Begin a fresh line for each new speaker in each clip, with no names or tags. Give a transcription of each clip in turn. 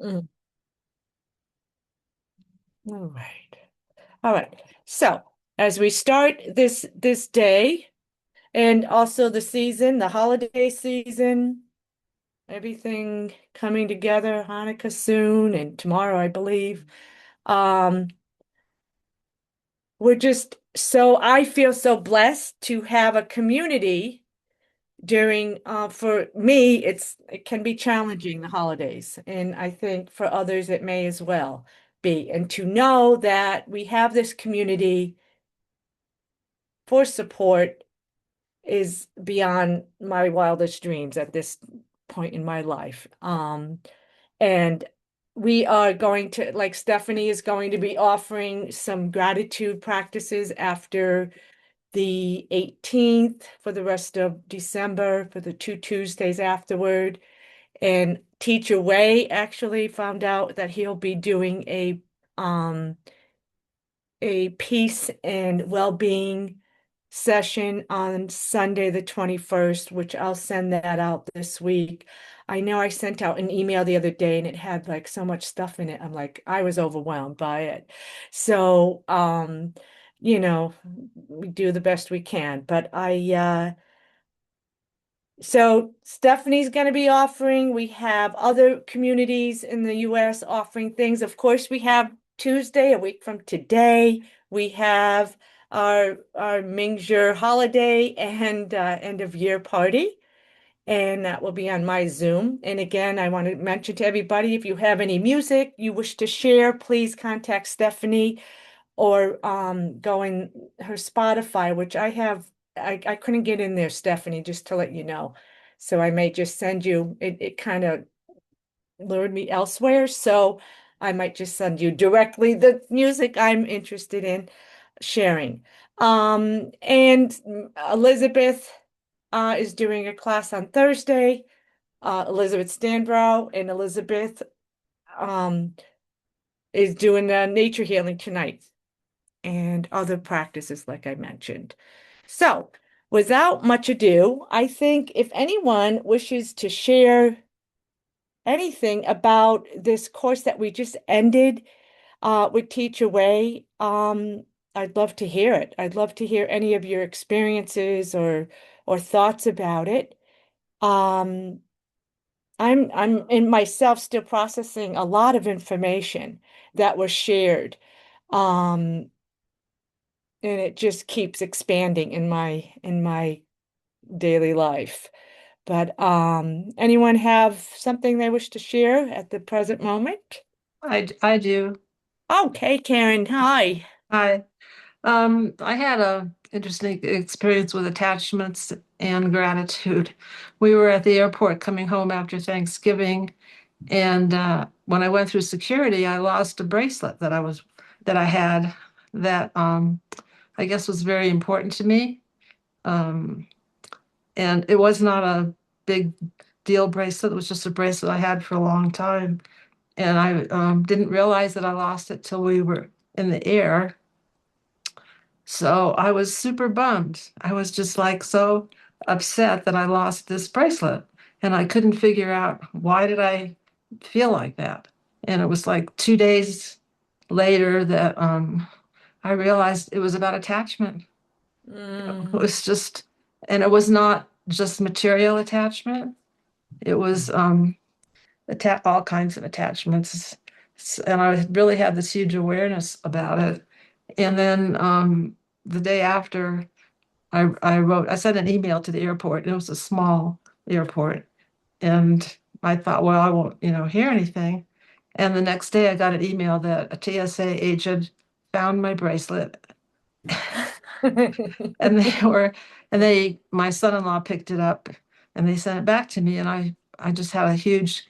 Mm. All right. All right. So as we start this day and also the season, the holiday season, everything coming together, Hanukkah soon and tomorrow, I believe. Um, we're just so I feel so blessed to have a community during for me it can be challenging the holidays, and I think for others it may as well be, and to know that we have this community for support is beyond my wildest dreams at this point in my life. And we are going to, like Stephanie is going to be offering some gratitude practices after the 18th for the rest of December for the 2 Tuesdays afterward. And Teacher Wei actually found out that he'll be doing a peace and well-being session on Sunday the 21st, which I'll send that out this week. I know I sent out an email the other day and it had like so much stuff in it. I'm like, I was overwhelmed by it. So, you know, we do the best we can. But so Stephanie's going to be offering. We have other communities in the US offering things. Of course, we have Tuesday, a week from today. We have our Mingjue holiday and end of year party, and that will be on my Zoom. And again, I want to mention to everybody, if you have any music you wish to share, please contact Stephanie or go in her Spotify, which I couldn't get in there, Stephanie, just to let you know. So I may just send you it kind of lured me elsewhere. So I might just send you directly the music I'm interested in sharing. And Elizabeth is doing a class on Thursday. Elizabeth Stanbrough and Elizabeth um, is doing nature healing tonight and other practices, like I mentioned. So, without much ado, I think if anyone wishes to share anything about this course that we just ended with Teacher Wei, I'd love to hear it. I'd love to hear any of your experiences or thoughts about it. Um, I'm in myself still processing a lot of information that was shared. Um, and it just keeps expanding in my daily life. But anyone have something they wish to share at the present moment?
I do.
Okay, Karen, hi.
I had a interesting experience with attachments and gratitude. We were at the airport coming home after Thanksgiving, and when I went through security, I lost a bracelet that I had that I guess was very important to me. Um, and it was not a big deal bracelet. It was just a bracelet I had for a long time. And I didn't realize that I lost it till we were in the air. So I was super bummed. I was just like so upset that I lost this bracelet. And I couldn't figure out why did I feel like that. And it was like 2 days later that I realized it was about attachment. It
Mm,
was just, and it was not just material attachment. It was all kinds of attachments. And I really had this huge awareness about it. And then the day after, I sent an email to the airport. It was a small airport. And I thought, well, I won't, hear anything. And the next day I got an email that a TSA agent found my bracelet and they were, my son-in-law picked it up and they sent it back to me. And I just had a huge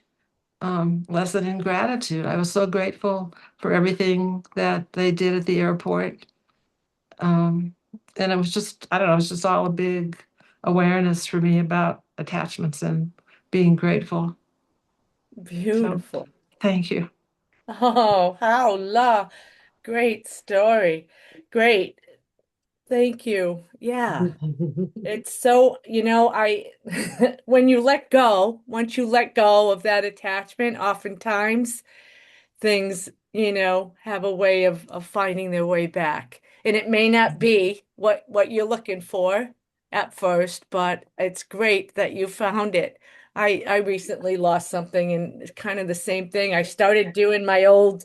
lesson in gratitude. I was so grateful for everything that they did at the airport. Um, and it was just, I don't know, it was just all a big awareness for me about attachments and being grateful. So
beautiful.
thank you.
Oh, how la. Great story. Great. thank you. Yeah. It's so, when you let go, once you let go of that attachment, oftentimes things, have a way of finding their way back. And it may not be what you're looking for at first, but it's great that you found it. I recently lost something and it's kind of the same thing. I started doing my old,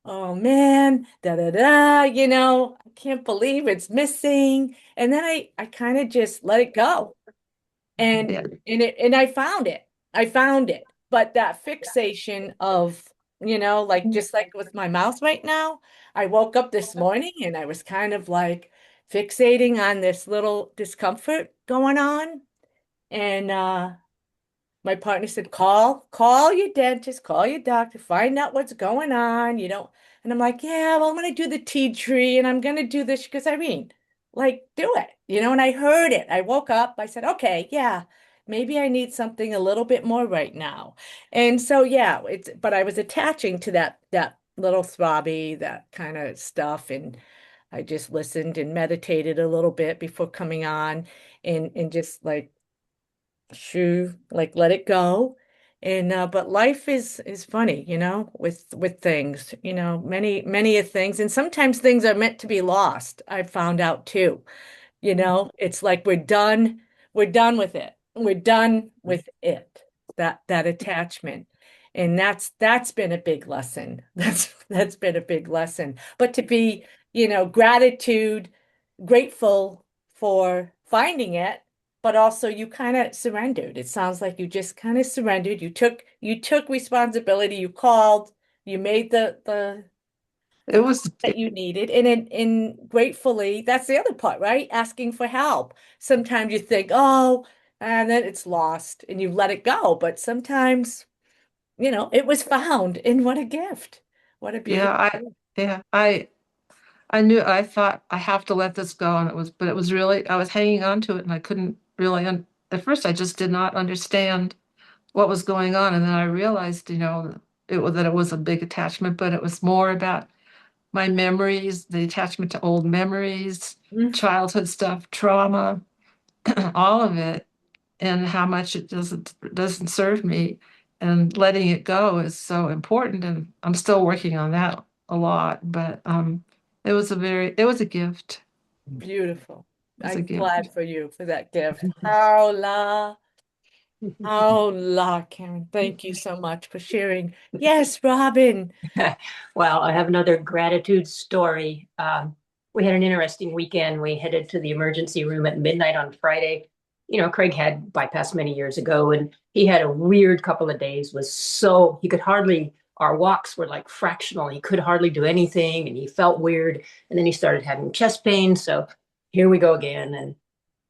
oh man, da da da, I can't believe it's missing. And then I kind of just let it go. And
Yeah.
I found it. I found it. But that fixation of, like just like with my mouth right now, I woke up this morning and I was kind of like fixating on this little discomfort going on. And my partner said, call your dentist, call your doctor, find out what's going on. You don't, and I'm like, yeah, well, I'm gonna do the tea tree and I'm gonna do this because Irene, like, do it, and I heard it. I woke up, I said, okay, yeah, maybe I need something a little bit more right now. And so yeah, but I was attaching to that little throbby, that kind of stuff, and I just listened and meditated a little bit before coming on and just like shoo, like let it go. And but life is funny, with things, many of things. And sometimes things are meant to be lost. I've found out too. It's like we're done with it. We're done with it. That attachment. And that's been a big lesson. That's been a big lesson. But to be, gratitude, grateful for finding it, but also you kind of surrendered. It sounds like you just kind of surrendered. You took responsibility. You called, you made the
It was,
that you needed. And gratefully, that's the other part, right? Asking for help. Sometimes you think, oh, and then it's lost and you let it go. But sometimes, it was found. And what a gift. What a
yeah,
beautiful gift.
yeah, I knew, I thought I have to let this go. And but it was really, I was hanging on to it and I couldn't really, at first I just did not understand what was going on. And then I realized, that it was a big attachment, but it was more about my memories, the attachment to old memories,
Mm,
childhood stuff, trauma, all of it, and how much it doesn't serve me. And letting it go is so important. And I'm still working on that a lot. But it was a gift.
beautiful.
It was a
I'm
gift.
glad for you for that gift. Oh la, Karen, thank you so much for sharing. Yes, Robin.
Well, I have another gratitude story. We had an interesting weekend. We headed to the emergency room at midnight on Friday. Craig had bypassed many years ago, and he had a weird couple of days. He could hardly. Our walks were like fractional. He could hardly do anything, and he felt weird. And then he started having chest pain. So here we go again. And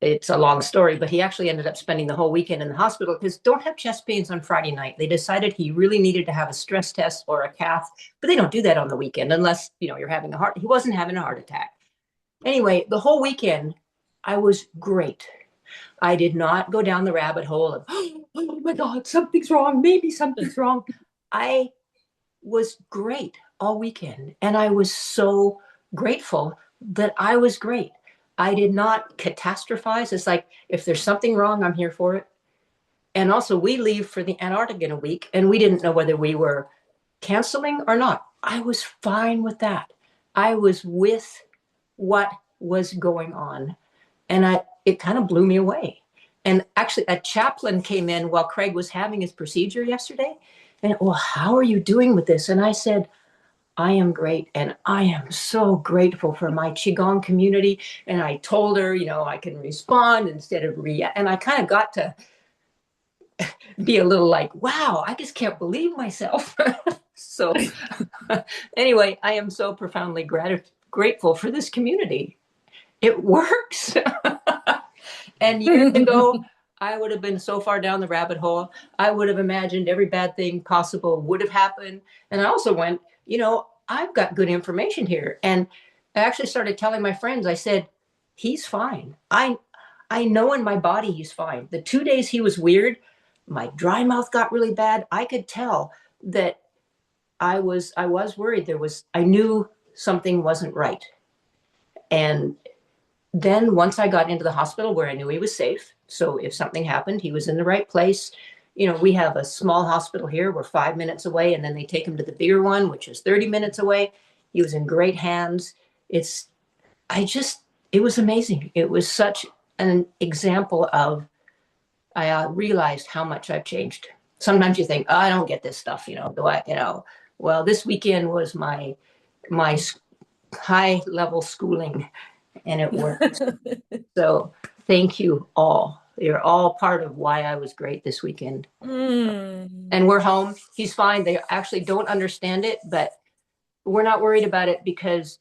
it's a long story, but he actually ended up spending the whole weekend in the hospital because don't have chest pains on Friday night. They decided he really needed to have a stress test or a cath, but they don't do that on the weekend unless, you're having a heart. He wasn't having a heart attack. Anyway, the whole weekend, I was great. I did not go down the rabbit hole of, oh my God, something's wrong. Maybe something's wrong. I was great all weekend. And I was so grateful that I was great. I did not catastrophize. It's like, if there's something wrong, I'm here for it. And also, we leave for the Antarctic in a week, and we didn't know whether we were canceling or not. I was fine with that. I was with what was going on. And it kind of blew me away. And actually, a chaplain came in while Craig was having his procedure yesterday. And, well, how are you doing with this? And I said, I am great. And I am so grateful for my Qigong community. And I told her, I can respond instead of react. And I kind of got to be a little like, wow, I just can't believe myself. So, anyway, I am so profoundly grateful for this community. It works. And years ago, I would have been so far down the rabbit hole. I would have imagined every bad thing possible would have happened. And I also went, I've got good information here. And I actually started telling my friends, I said, he's fine. I know in my body he's fine. The 2 days he was weird, my dry mouth got really bad. I could tell that I was worried. I knew something wasn't right. And Then once I got into the hospital where I knew he was safe, so if something happened, he was in the right place. You know, we have a small hospital here. We're 5 minutes away, and then they take him to the bigger one, which is 30 minutes away. He was in great hands. It's, I just, it was amazing. It was such an example of, I realized how much I've changed. Sometimes you think, oh, I don't get this stuff, do I, well, this weekend was my high level schooling, and it worked. So thank you all. You're all part of why I was great this weekend.
Mm.
And we're home. He's fine. They actually don't understand it, but we're not worried about it because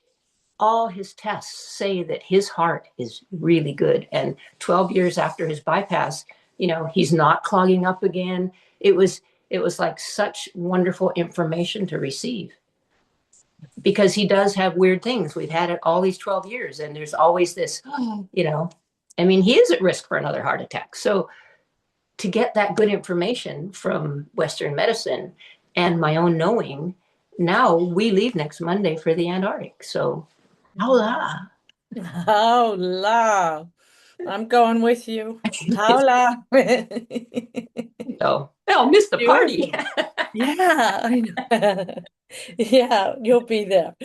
all his tests say that his heart is really good. And 12 years after his bypass, he's not clogging up again. It was like such wonderful information to receive because he does have weird things. We've had it all these 12 years, and there's always this, I mean, he is at risk for another heart attack. So to get that good information from Western medicine and my own knowing, now we leave next Monday for the Antarctic. So, hola.
Hola. I'm going with you. Hola.
So, I'll miss the party.
Beautiful. Yeah, I know. Yeah, you'll be there.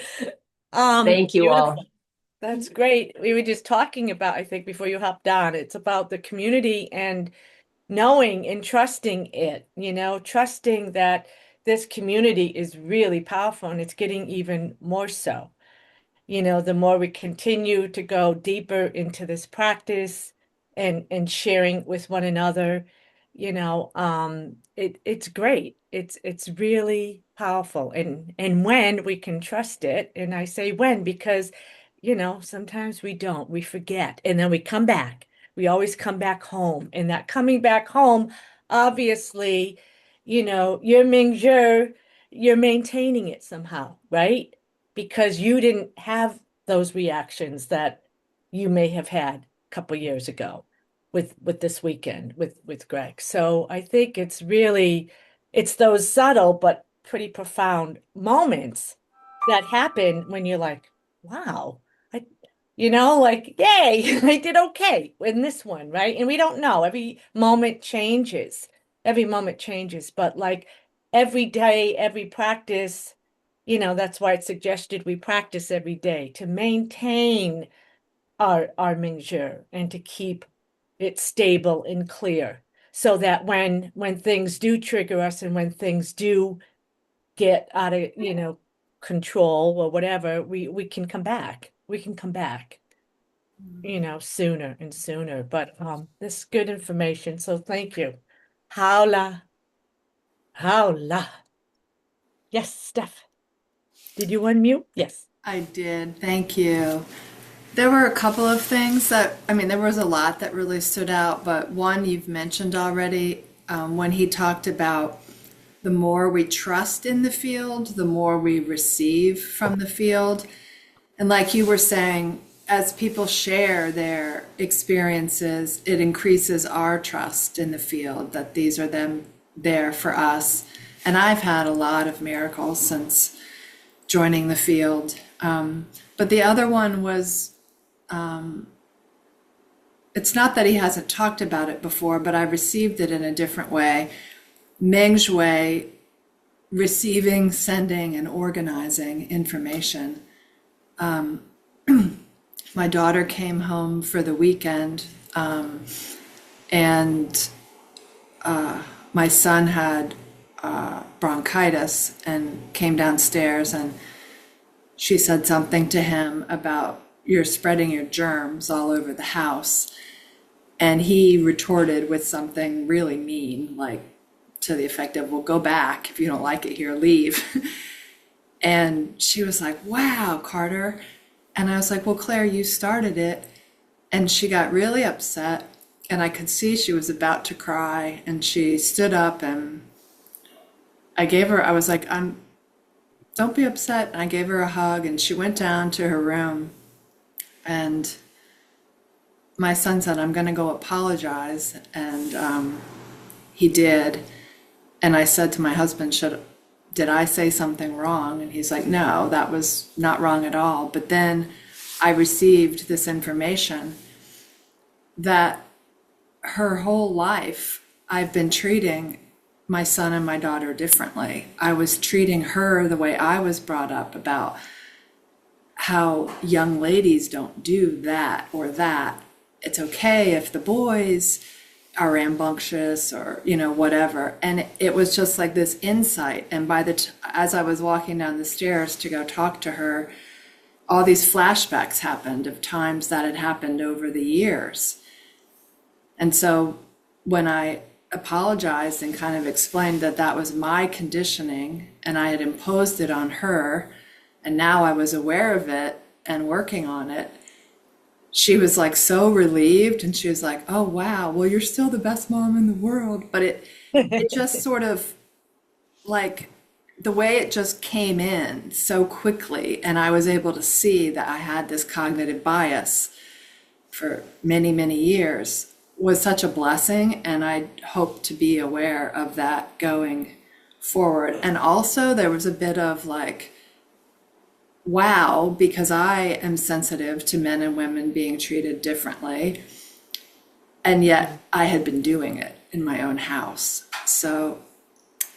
Thank you all.
Beautiful. That's great. We were just talking about, I think, before you hopped on, it's about the community and knowing and trusting it, trusting that this community is really powerful and it's getting even more so. The more we continue to go deeper into this practice and sharing with one another, it's great. It's really powerful. And when we can trust it, and I say when because, sometimes we don't, we forget, and then we come back. We always come back home. And that coming back home, obviously, you're Mingjue, you're maintaining it somehow, right? Because you didn't have those reactions that you may have had a couple years ago with this weekend with Greg. So I think it's those subtle but pretty profound moments that happen when you're like, wow, like, yay, I did okay in this one, right? And we don't know. Every moment changes. Every moment changes. But like every day, every practice, that's why it's suggested we practice every day to maintain our Mingjue and to keep it stable and clear so that when things do trigger us and when things do get out of, control or whatever, we can come back. We can come back, sooner and sooner. But this is good information, so thank you. Howla, howla. Yes, Steph. Did you unmute? Yes.
I did. Thank you. There were a couple of things that, I mean, there was a lot that really stood out, but one you've mentioned already when he talked about the more we trust in the field, the more we receive from the field. And like you were saying, as people share their experiences, it increases our trust in the field that these are them there for us. And I've had a lot of miracles since joining the field. But the other one was, it's not that he hasn't talked about it before, but I received it in a different way. Mingjue receiving, sending, and organizing information. My daughter came home for the weekend, and my son had bronchitis and came downstairs, and she said something to him about you're spreading your germs all over the house. And he retorted with something really mean, like to the effect of, well, go back. If you don't like it here, leave. And she was like, wow, Carter. And I was like, well, Claire, you started it. And she got really upset. And I could see she was about to cry. And she stood up and I was like, don't be upset. And I gave her a hug and she went down to her room. And my son said, I'm going to go apologize. And he did. And I said to my husband, did I say something wrong? And he's like, no, that was not wrong at all. But then I received this information that her whole life I've been treating my son and my daughter differently. I was treating her the way I was brought up about how young ladies don't do that or that. It's okay if the boys are rambunctious or, whatever. And it was just like this insight. And as I was walking down the stairs to go talk to her, all these flashbacks happened of times that had happened over the years. And so when I apologized and kind of explained that that was my conditioning and I had imposed it on her, and now I was aware of it and working on it, she was like so relieved, and she was like, "Oh wow, well you're still the best mom in the world." But it just sort of like the way it just came in so quickly, and I was able to see that I had this cognitive bias for many, many years was such a blessing, and I hope to be aware of that going forward. And also there was a bit of like, wow, because I am sensitive to men and women being treated differently, and yet I had been doing it in my own house. So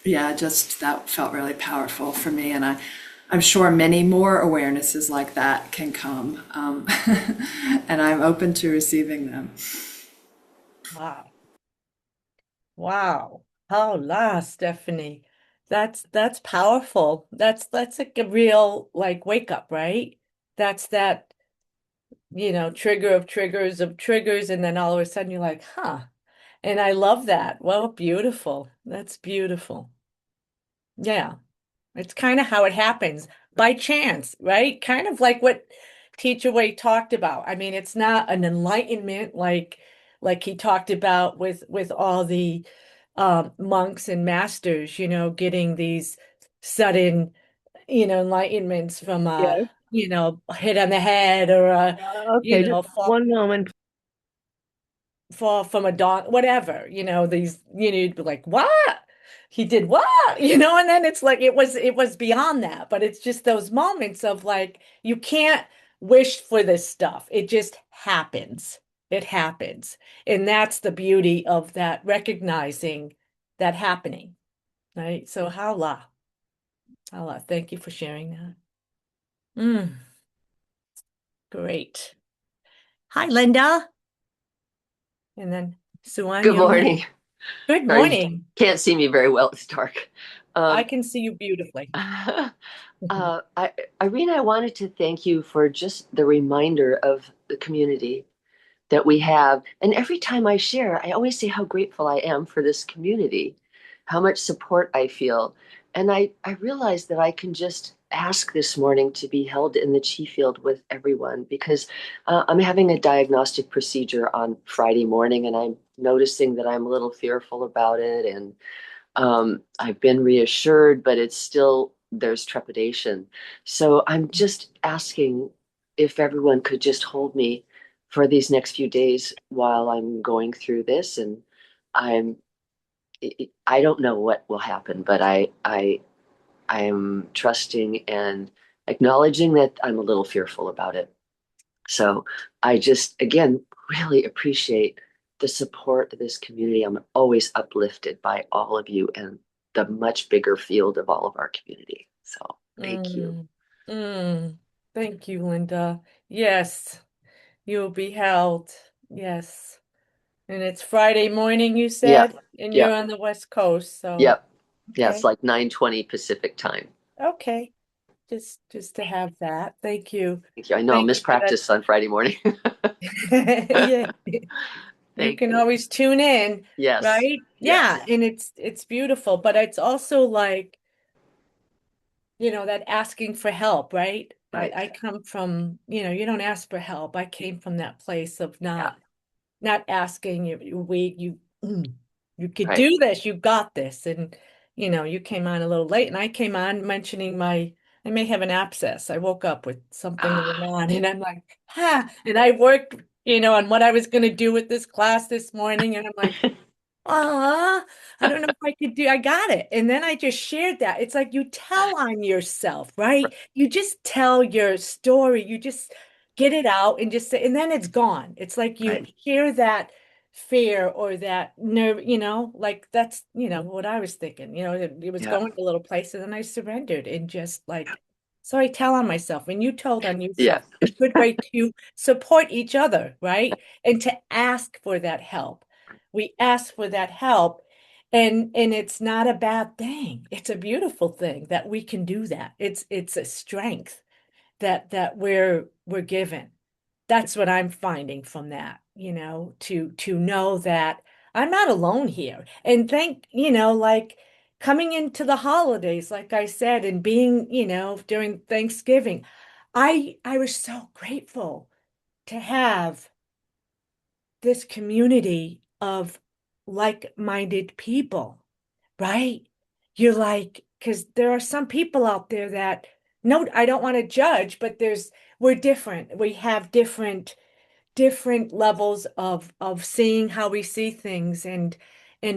yeah, just that felt really powerful for me, and I'm sure many more awarenesses like that can come, and I'm open to receiving them.
Wow. Wow. Hola, Stephanie. That's powerful. That's like a real like wake up, right? That's that, trigger of triggers of triggers, and then all of a sudden you're like, huh. And I love that. Well, beautiful. That's beautiful. Yeah. It's kind of how it happens by chance, right? Kind of like what Teacher Way talked about. I mean, it's not an enlightenment like he talked about with all the monks and masters, getting these sudden, enlightenments from
Yes.
a hit on the head or a,
Okay, just
fall
one moment.
fall from a dawn, whatever, these, you'd be like, what? He did what? And then it's like it was beyond that, but it's just those moments of like you can't wish for this stuff. It just happens. It happens. And that's the beauty of that recognizing that happening, right? So hala, hala, thank you for sharing that. Mm, great. Hi, Linda. And then Suan,
Good
you're next.
morning.
Good
Sorry, you
morning.
can't see me very well. It's dark.
I
Um,
can see you beautifully.
Irene, I wanted to thank you for just the reminder of the community that we have. And every time I share, I always say how grateful I am for this community, how much support I feel. And I realized that I can just ask this morning to be held in the chi field with everyone because I'm having a diagnostic procedure on Friday morning and I'm noticing that I'm a little fearful about it. And I've been reassured, but it's still, there's trepidation. So I'm just asking if everyone could just hold me for these next few days while I'm going through this. And I'm, I don't know what will happen, but I am trusting and acknowledging that I'm a little fearful about it. So I just, again, really appreciate the support of this community. I'm always uplifted by all of you and the much bigger field of all of our community. So thank you.
Mm, Thank you, Linda. Yes, you'll be held. Yes. And it's Friday morning, you
Yep,
said, and you're
yep,
on the West Coast, so
yep. Yeah, it's
okay.
like 9:20 Pacific time.
Okay. Just to have that. Thank you.
Thank you. I know I'll
Thank
miss
you for that.
practice on Friday morning.
Yeah. You
Thank
can
you.
always tune in,
Yes,
right?
yes,
Yeah, and it's beautiful, but it's also like that asking for help, right? I,
right.
I come from, you don't ask for help. I came from that place of
Yeah,
not asking. You wait, you could
right.
do this, you got this. And you came on a little late, and I came on mentioning I may have an abscess. I woke up with something going
Ah,
on, and I'm like, and I worked, on what I was going to do with this class this morning, and I'm like, I don't know if I could do, I got it. And then I just shared that. It's like you tell on yourself, right? You just tell your story. You just get it out and just say, and then it's gone. It's like you
Right.
hear that fear or that nerve, like that's, what I was thinking, it was
Yeah.
going a little place and then I surrendered and just like, so I tell on myself and you told on
Yeah.
yourself, a good way to support each other, right? And to ask for that help. We ask for that help and it's not a bad thing. It's a beautiful thing that we can do that. It's a strength that we're given. That's what I'm finding from that, to know that I'm not alone here. And like coming into the holidays, like I said, and being, during Thanksgiving, I was so grateful to have this community of like-minded people, right? You're like, because there are some people out there that, no, I don't want to judge, but we're different. We have different levels of seeing how we see things and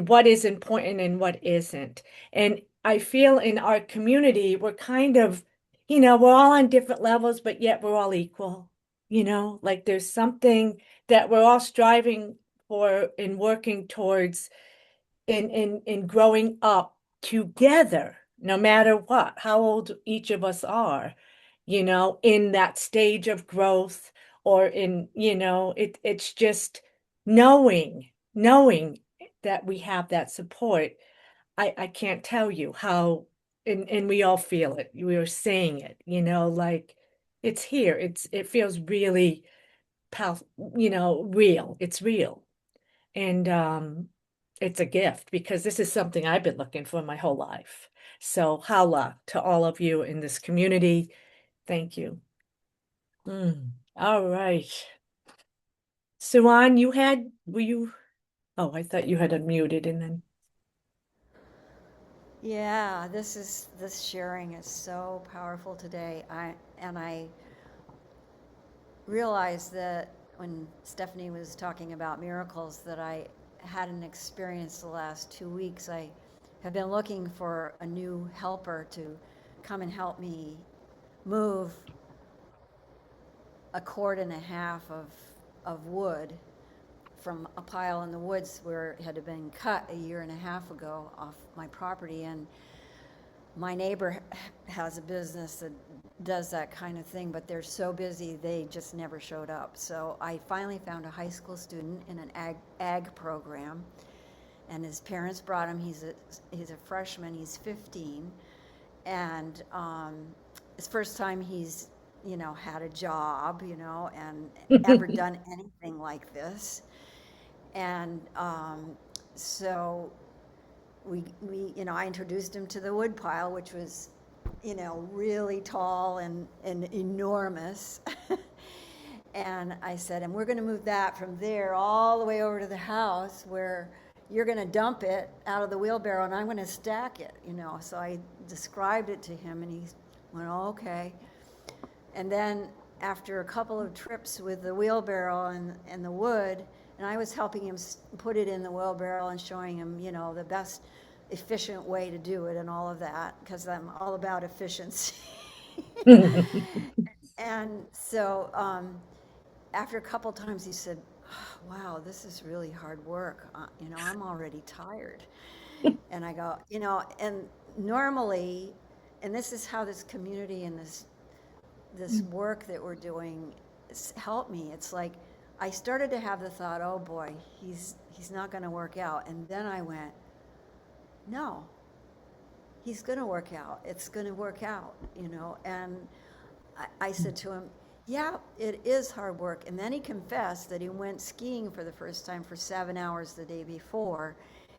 what is important and what isn't. And I feel in our community, we're kind of, we're all on different levels, but yet we're all equal. Like there's something that we're all striving for and working towards in growing up together, no matter how old each of us are, in that stage of growth or it's just knowing that we have that support. I can't tell you how, and we all feel it. We are saying it, like it's here. It feels really real. It's real. And it's a gift because this is something I've been looking for my whole life. So holla to all of you in this community. Thank you. All right. Suan, were you? Oh, I thought you had unmuted and then.
Yeah, this sharing is so powerful today. I realized that when Stephanie was talking about miracles that I had an experience the last 2 weeks. I have been looking for a new helper to come and help me move a cord and a half of wood from a pile in the woods where it had been cut a year and a half ago off my property. And my neighbor has a business that does that kind of thing, but they're so busy they just never showed up. So I finally found a high school student in an ag program, and his parents brought him. He's a freshman. He's 15, and his first time he's had a job, and ever done anything like this. And so we I introduced him to the wood pile, which was really tall and enormous. And I said, and we're going to move that from there all the way over to the house where you're going to dump it out of the wheelbarrow and I'm going to stack it, So I described it to him and he went, oh, okay. And then after a couple of trips with the wheelbarrow and the wood, and I was helping him put it in the wheelbarrow and showing him, the best efficient way to do it and all of that, because I'm all about efficiency. And so after a couple times, he said, oh, wow, this is really hard work. I'm already tired. And I go, and normally, and this is how this community and this work that we're doing helped me. It's like I started to have the thought, oh boy, he's not going to work out. And then I went, no, he's going to work out. It's going to work out, And I said to him, yeah, it is hard work. And then he confessed that he went skiing for the first time for 7 hours the day before,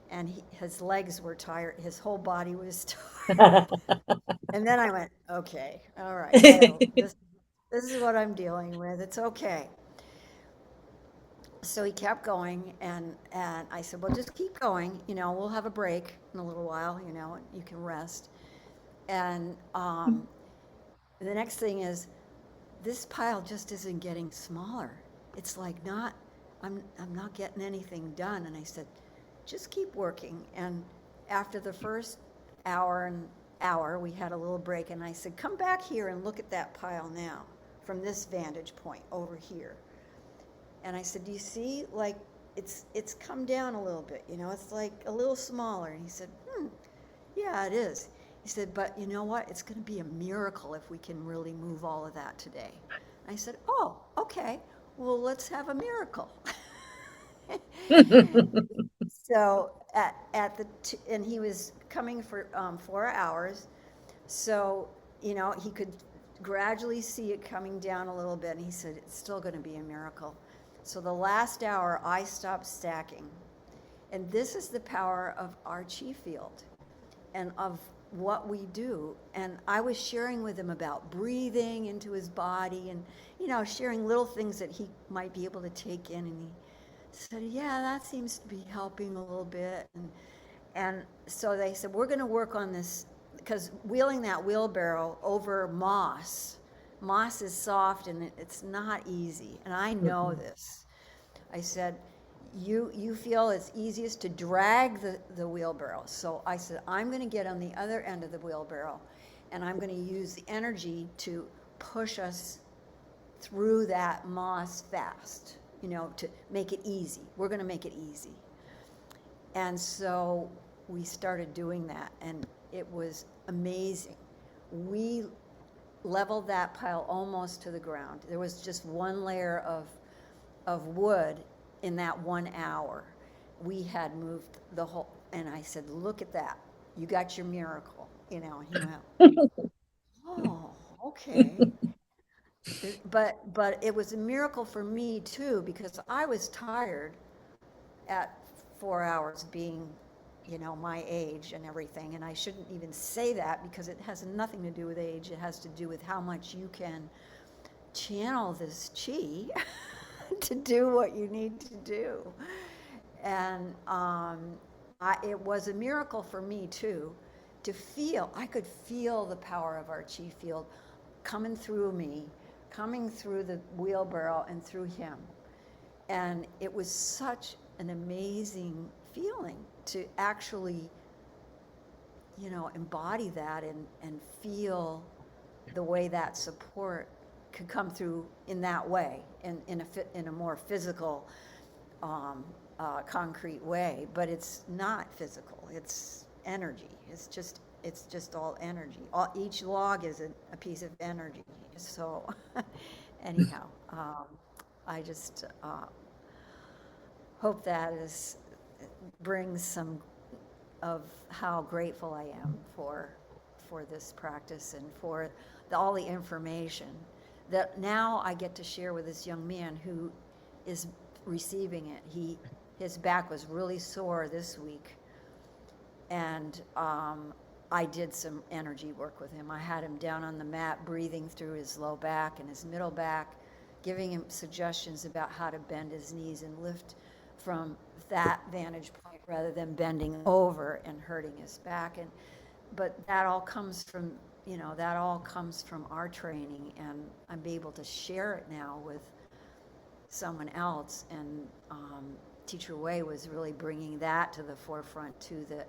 and his legs were tired. His whole body was tired. And then I went, okay, all right. So this is what I'm dealing with. It's okay. So he kept going, and I said, well, just keep going. We'll have a break in a little while. You can rest. And the next thing is, this pile just isn't getting smaller. It's like I'm not getting anything done. And I said, just keep working. And after the first hour, we had a little break, and I said, come back here and look at that pile now from this vantage point over here. And I said, do you see, like, it's come down a little bit, it's like a little smaller. And he said, yeah, it is. He said, but you know what? It's going to be a miracle if we can really move all of that today. I said, oh, okay. Well, let's have a miracle. So and he was coming for 4 hours. So, he could gradually see it coming down a little bit. And he said, it's still going to be a miracle. So the last hour, I stopped stacking. And this is the power of our chi field and of what we do. And I was sharing with him about breathing into his body and, sharing little things that he might be able to take in. And he said, yeah, that seems to be helping a little bit. And so they said, we're going to work on this, because wheeling that wheelbarrow over moss is soft and it's not easy. And I know this. I said, you feel it's easiest to drag the wheelbarrow. So I said, I'm going to get on the other end of the wheelbarrow and I'm going to use the energy to push us through that moss fast, to make it easy. We're going to make it easy. And so we started doing that, and it was amazing. We leveled that pile almost to the ground. There was just one layer of wood in that 1 hour. We had moved the whole, and I said, look at that. You got your miracle, and he went, oh, okay. But it was a miracle for me too, because I was tired at 4 hours being, my age and everything. And I shouldn't even say that because it has nothing to do with age. It has to do with how much you can channel this chi to do what you need to do. And it was a miracle for me too, I could feel the power of our chi field coming through me, coming through the wheelbarrow and through him. And it was such an amazing feeling to actually, embody that and feel the way that support could come through in that way, in a more physical, concrete way. But it's not physical, it's energy. It's just all energy. Each log is a piece of energy. So anyhow, I just hope that brings some of how grateful I am for this practice and for all the information that now I get to share with this young man who is receiving it. His back was really sore this week, and I did some energy work with him. I had him down on the mat, breathing through his low back and his middle back, giving him suggestions about how to bend his knees and lift from that vantage point rather than bending over and hurting his back. But that all comes from, our training, and I'm able to share it now with someone else. And Teacher Wei was really bringing that to the forefront too, that,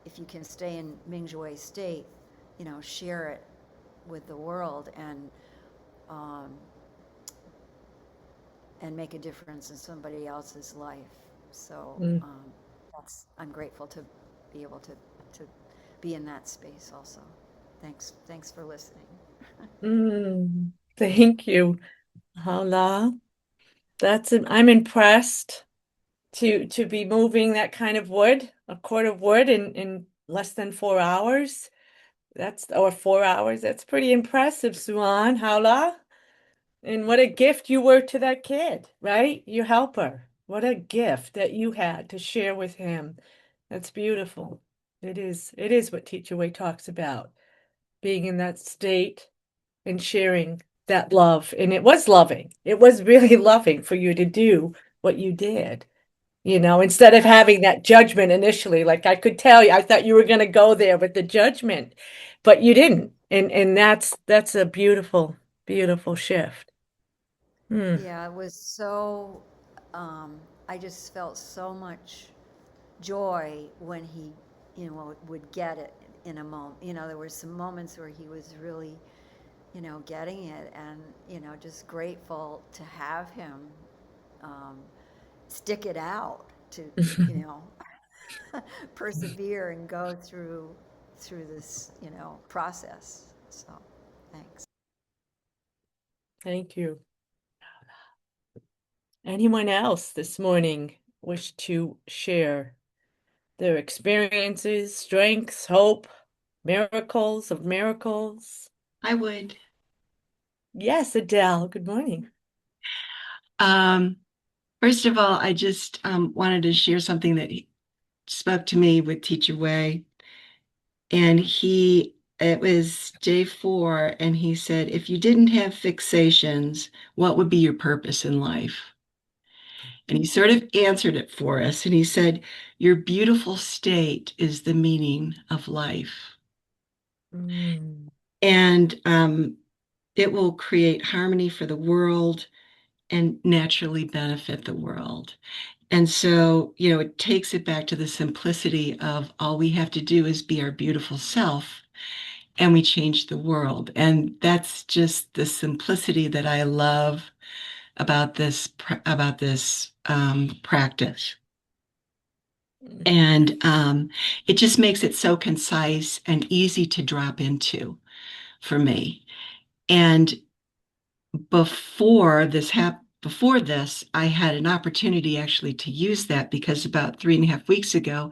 if you can stay in Mingjue state, share it with the world and make a difference in somebody else's life. So I'm grateful to be able to be in that space also. Thanks for listening.
Thank you, Hala. I'm impressed to be moving that kind of wood, a cord of wood in less than 4 hours. Or 4 hours. That's pretty impressive, Suan, Hala. And what a gift you were to that kid, right? Your helper. What a gift that you had to share with him. That's beautiful. It is what Teacher Wei talks about, being in that state and sharing that love. And it was loving. It was really loving for you to do what you did. Instead of having that judgment initially, like I could tell you, I thought you were going to go there with the judgment, but you didn't. And that's a beautiful, beautiful shift.
Yeah, it was so, I just felt so much joy when he, would get it in a moment. There were some moments where he was really, getting it, and, just grateful to have him um, stick it out to, you know, persevere and go through this, process. So, thanks.
Thank you. Anyone else this morning wish to share their experiences, strengths, hope, miracles of miracles?
I would.
Yes, Adele, good morning.
Um, First of all, I just wanted to share something that spoke to me with Teacher Wei. And it was day 4, and he said, if you didn't have fixations, what would be your purpose in life? And he sort of answered it for us. And he said, your beautiful state is the meaning of life.
Mm.
And it will create harmony for the world and naturally benefit the world. And so, it takes it back to the simplicity of all we have to do is be our beautiful self and we change the world. And that's just the simplicity that I love about this practice. And it just makes it so concise and easy to drop into for me. And before this, I had an opportunity actually to use that because about 3.5 weeks ago,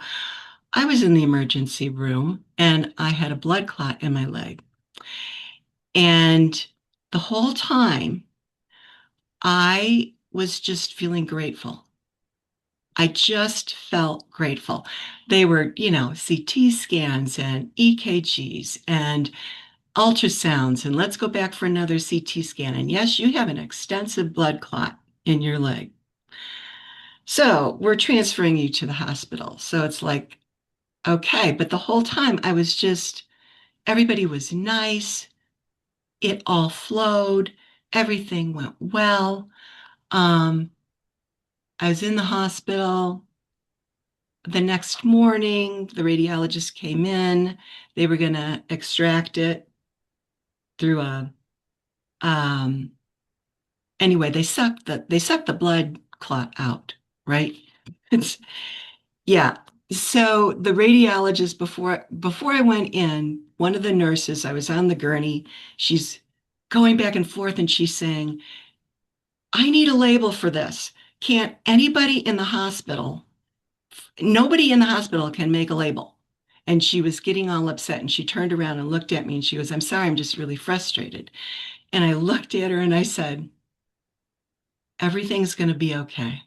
I was in the emergency room and I had a blood clot in my leg. And the whole time, I was just feeling grateful. I just felt grateful. They were, CT scans and EKGs and ultrasounds, and let's go back for another CT scan. And yes, you have an extensive blood clot in your leg. So we're transferring you to the hospital. So it's like, okay. But the whole time everybody was nice. It all flowed. Everything went well. Um, I was in the hospital. The next morning, the radiologist came in. They were going to extract it through um, anyway, they sucked the blood clot out, right? It's yeah. So the radiologist before I went in, one of the nurses, I was on the gurney, she's going back and forth and she's saying, I need a label for this. Can't anybody in the hospital, nobody in the hospital can make a label. And she was getting all upset and she turned around and looked at me and she goes, I'm sorry, I'm just really frustrated. And I looked at her and I said, everything's going to be okay.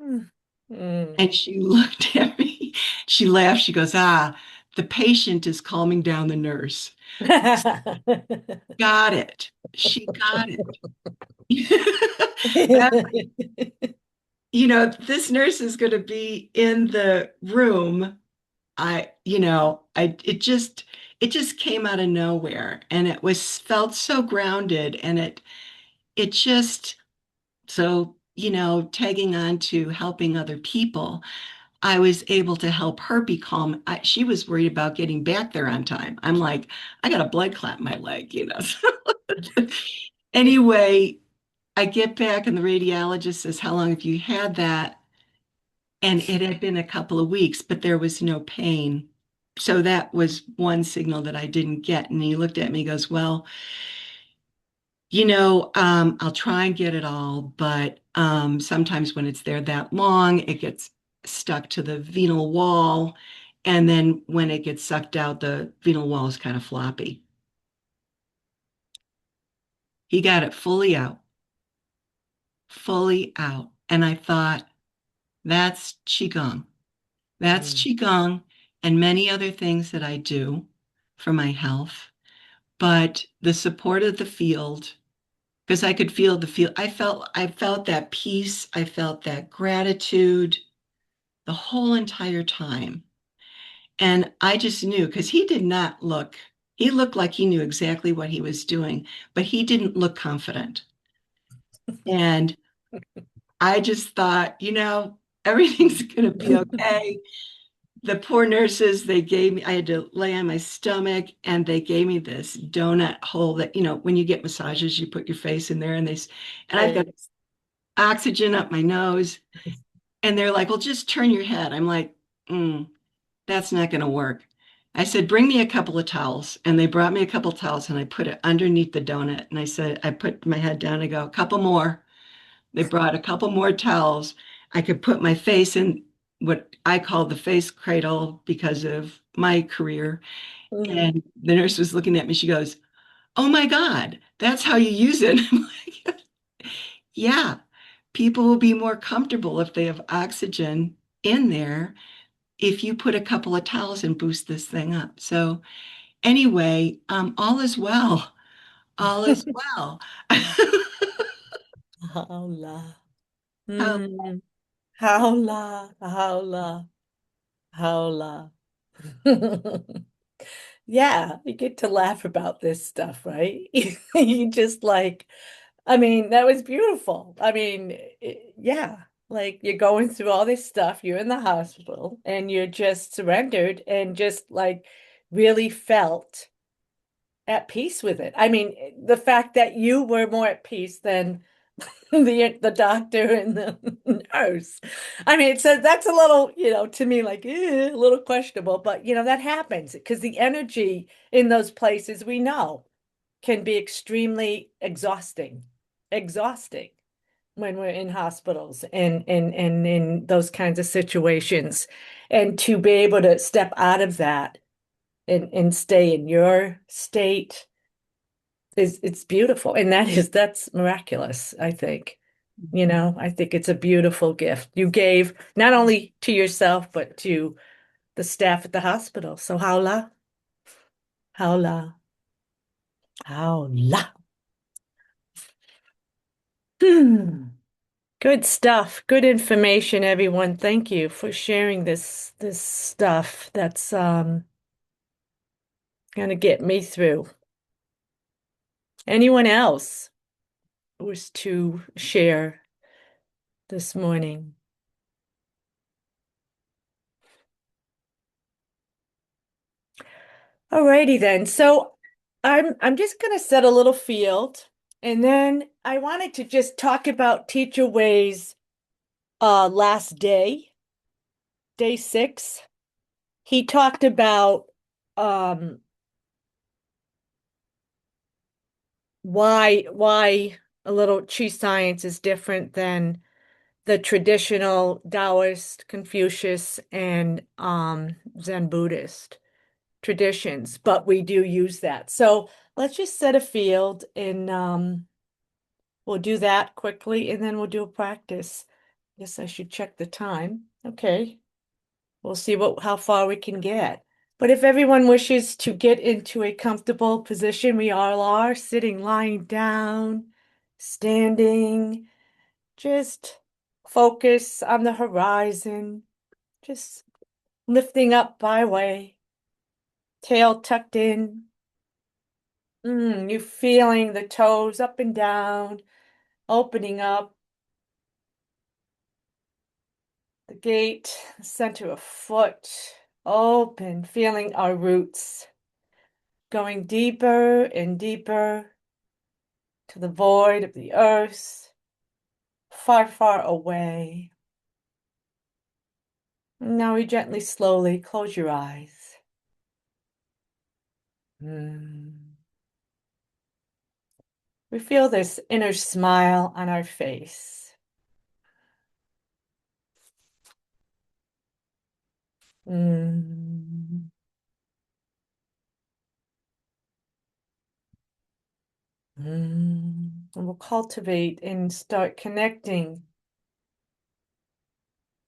Mm. Mm.
And she looked at me, she laughed, she goes, the patient is calming down the nurse. Got it. She got it. This nurse is going to be in the room. It just came out of nowhere and it felt so grounded and it just, so, tagging on to helping other people, I was able to help her be calm. She was worried about getting back there on time. I'm like, I got a blood clot in my leg. Anyway, I get back and the radiologist says, how long have you had that? And it had been a couple of weeks, but there was no pain. So that was one signal that I didn't get. And he looked at me, goes, well, I'll try and get it all, but sometimes when it's there that long, it gets stuck to the venal wall. And then when it gets sucked out, the venal wall is kind of floppy. He got it fully out, fully out. And I thought, that's Qigong. That's
Mm.
Qigong and many other things that I do for my health. But the support of the field, because I could feel the feel. I felt that peace. I felt that gratitude the whole entire time. And I just knew because he looked like he knew exactly what he was doing, but he didn't look confident. And I just thought, everything's going to be okay. the poor nurses, they gave me, I had to lay on my stomach and they gave me this donut hole that, when you get massages, you put your face in there and I've got
Right.
oxygen up my nose. And they're like, well, just turn your head. I'm like, that's not going to work. I said, bring me a couple of towels. And they brought me a couple of towels and I put it underneath the donut. And I said, I put my head down and go, a couple more. They brought a couple more towels. I could put my face in what I call the face cradle because of my career.
Mhm.
And the nurse was looking at me. She goes, oh my God, that's how you use it. I'm like, yeah, people will be more comfortable if they have oxygen in there if you put a couple of towels and boost this thing up. So anyway, all is well. All is well.
Holla.
How
Mm. Holla, holla, holla. Yeah, you get to laugh about this stuff, right? You just like, I mean, that was beautiful. I mean, yeah, like you're going through all this stuff, you're in the hospital, and you're just surrendered and just like really felt at peace with it. I mean, the fact that you were more at peace than the doctor and the nurse. I mean, so that's a little, to me like a little questionable, but that happens because the energy in those places we know can be extremely exhausting. Exhausting when we're in hospitals and in those kinds of situations. And to be able to step out of that and stay in your state is it's beautiful. And that's miraculous, I think. I think it's a beautiful gift you gave not only to yourself, but to the staff at the hospital. So howla, howla, howla. Hmm. Good stuff. Good information, everyone. Thank you for sharing this stuff. That's gonna get me through. Anyone else was to share this morning? Alrighty then. So I'm just gonna set a little field, and then I wanted to just talk about Teacher Way's last day, day 6. He talked about um why a little chi science is different than the traditional Taoist, Confucius, and Zen Buddhist traditions, but we do use that. So let's just set a field and we'll do that quickly and then we'll do a practice. Guess I should check the time. Okay. We'll see how far we can get. But if everyone wishes to get into a comfortable position, we all are sitting, lying down, standing, just focus on the horizon, just lifting up byway, tail tucked in. You feeling the toes up and down, opening up the gate, the center of foot, open, feeling our roots going deeper and deeper to the void of the earth, far, far away. Now we gently, slowly close your eyes. We feel this inner smile on our face. Mm. And we'll cultivate and start connecting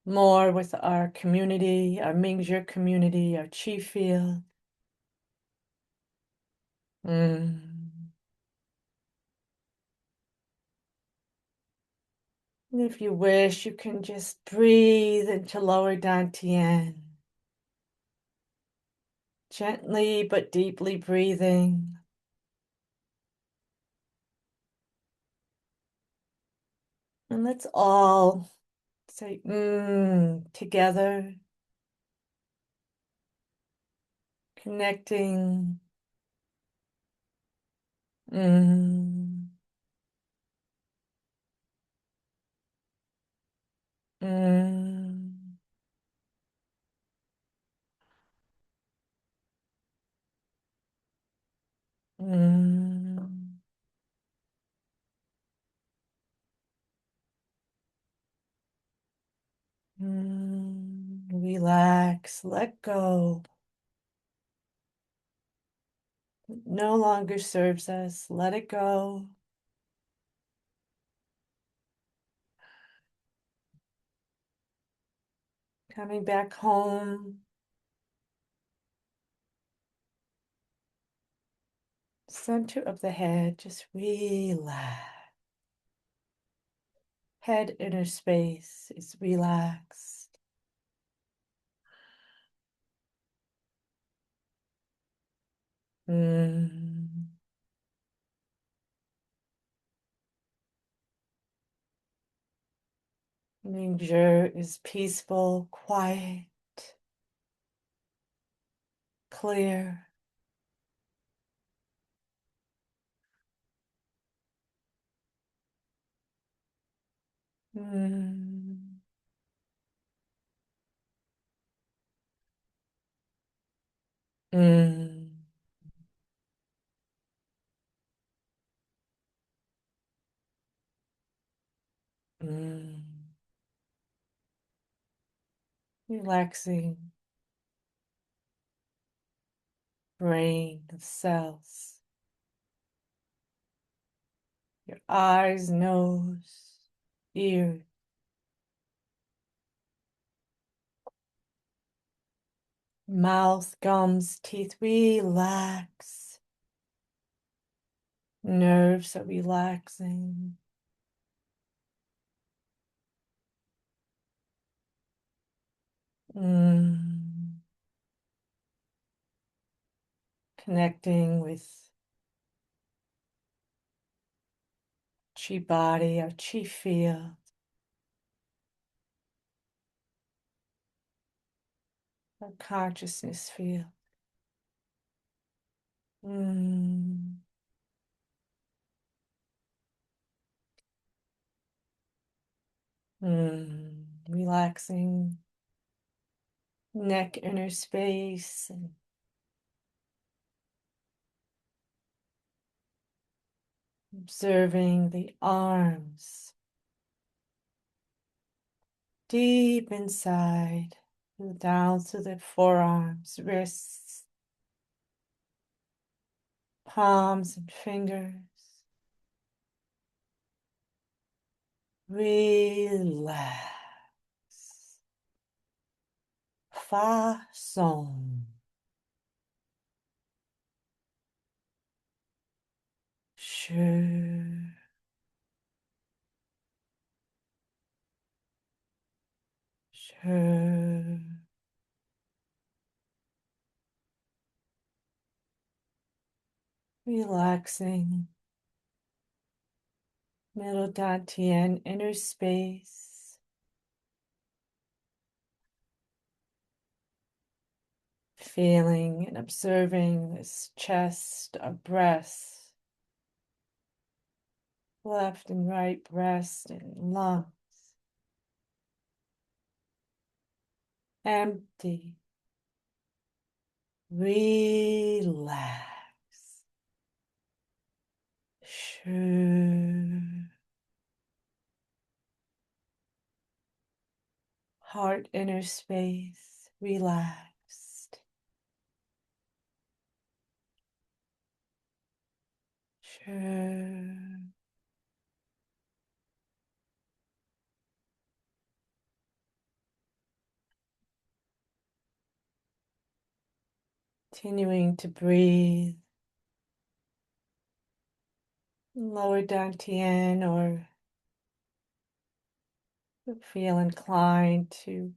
more with our community, our Mingjue community, our chi field. And if you wish, you can just breathe into lower dantian. Gently but deeply breathing. And let's all say together. Connecting. Mm. Mm. Mm. Relax, let go. No longer serves us. Let it go. Coming back home. Center of the head, just relax. Head inner space is relaxed. Mm. Mingjue is peaceful, quiet, clear. Mm. Mm. Mm. Relaxing brain, the cells, your eyes, nose, ears, mouth, gums, teeth, relax. Nerves are relaxing. Mm. Connecting with chi body, our chi field, our consciousness field. Mm. Relaxing neck inner space and observing the arms deep inside, down to the forearms, wrists, palms and fingers. Relax. Fa song. Sure. Sure. Relaxing. Middle dantian, inner space. Feeling and observing this chest, our breasts, left and right breast and lungs. Empty. Relax. Sure. Heart inner space, relaxed. Sure. Continuing to breathe. Lower dantian, or feel inclined to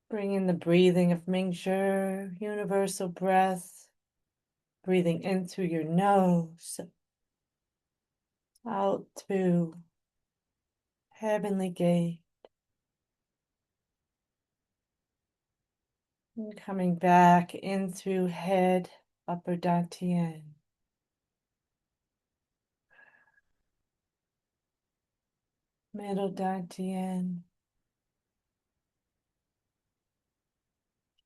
bring in the breathing of Mingjue, universal breath, breathing in through your nose, out through heavenly gate. And coming back in through head, upper dantian. Middle dantian.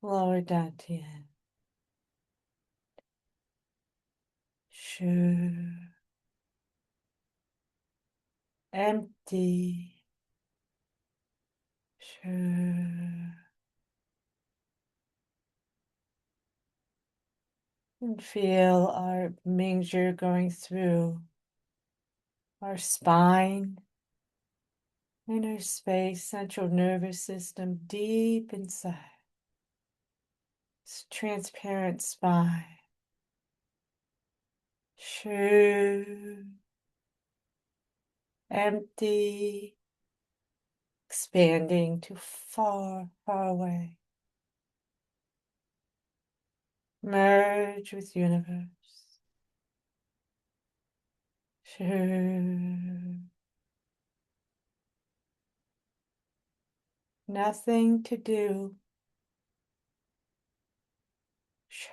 Lower dantian. Sure. Empty. Sure. And feel our Mingjue going through our spine, inner space, central nervous system, deep inside. This transparent spine. Sure. Empty. Expanding to far, far away. Merge with universe. Sure. Nothing to do. Sure.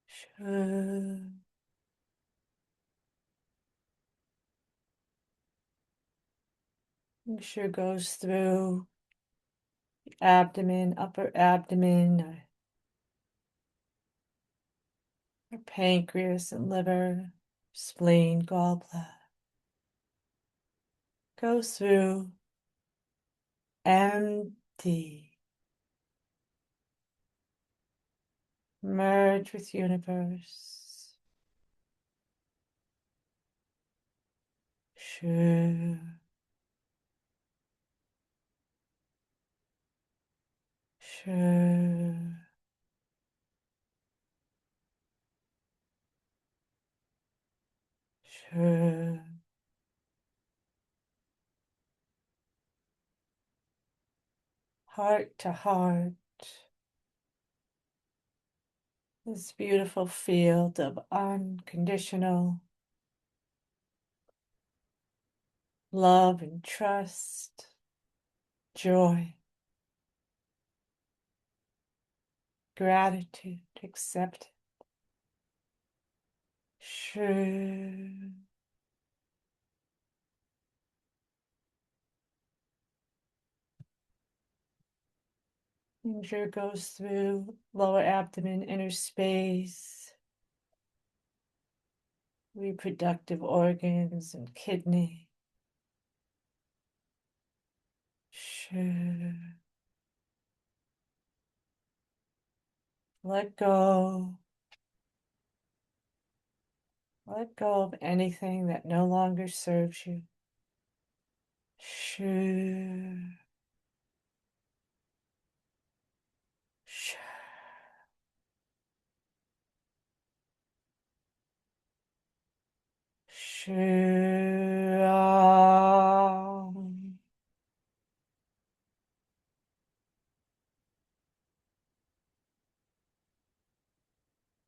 Sure. Sure goes through abdomen, upper abdomen, our pancreas and liver, spleen, gallbladder. Goes through empty. Merge with universe. Sure. Sure. Sure. Heart to heart. This beautiful field of unconditional love and trust, joy, gratitude, acceptance. Sure. Mingjue goes through lower abdomen, inner space, reproductive organs and kidney. Sure. Let go. Let go of anything that no longer serves you. Sure. Sure. Sure.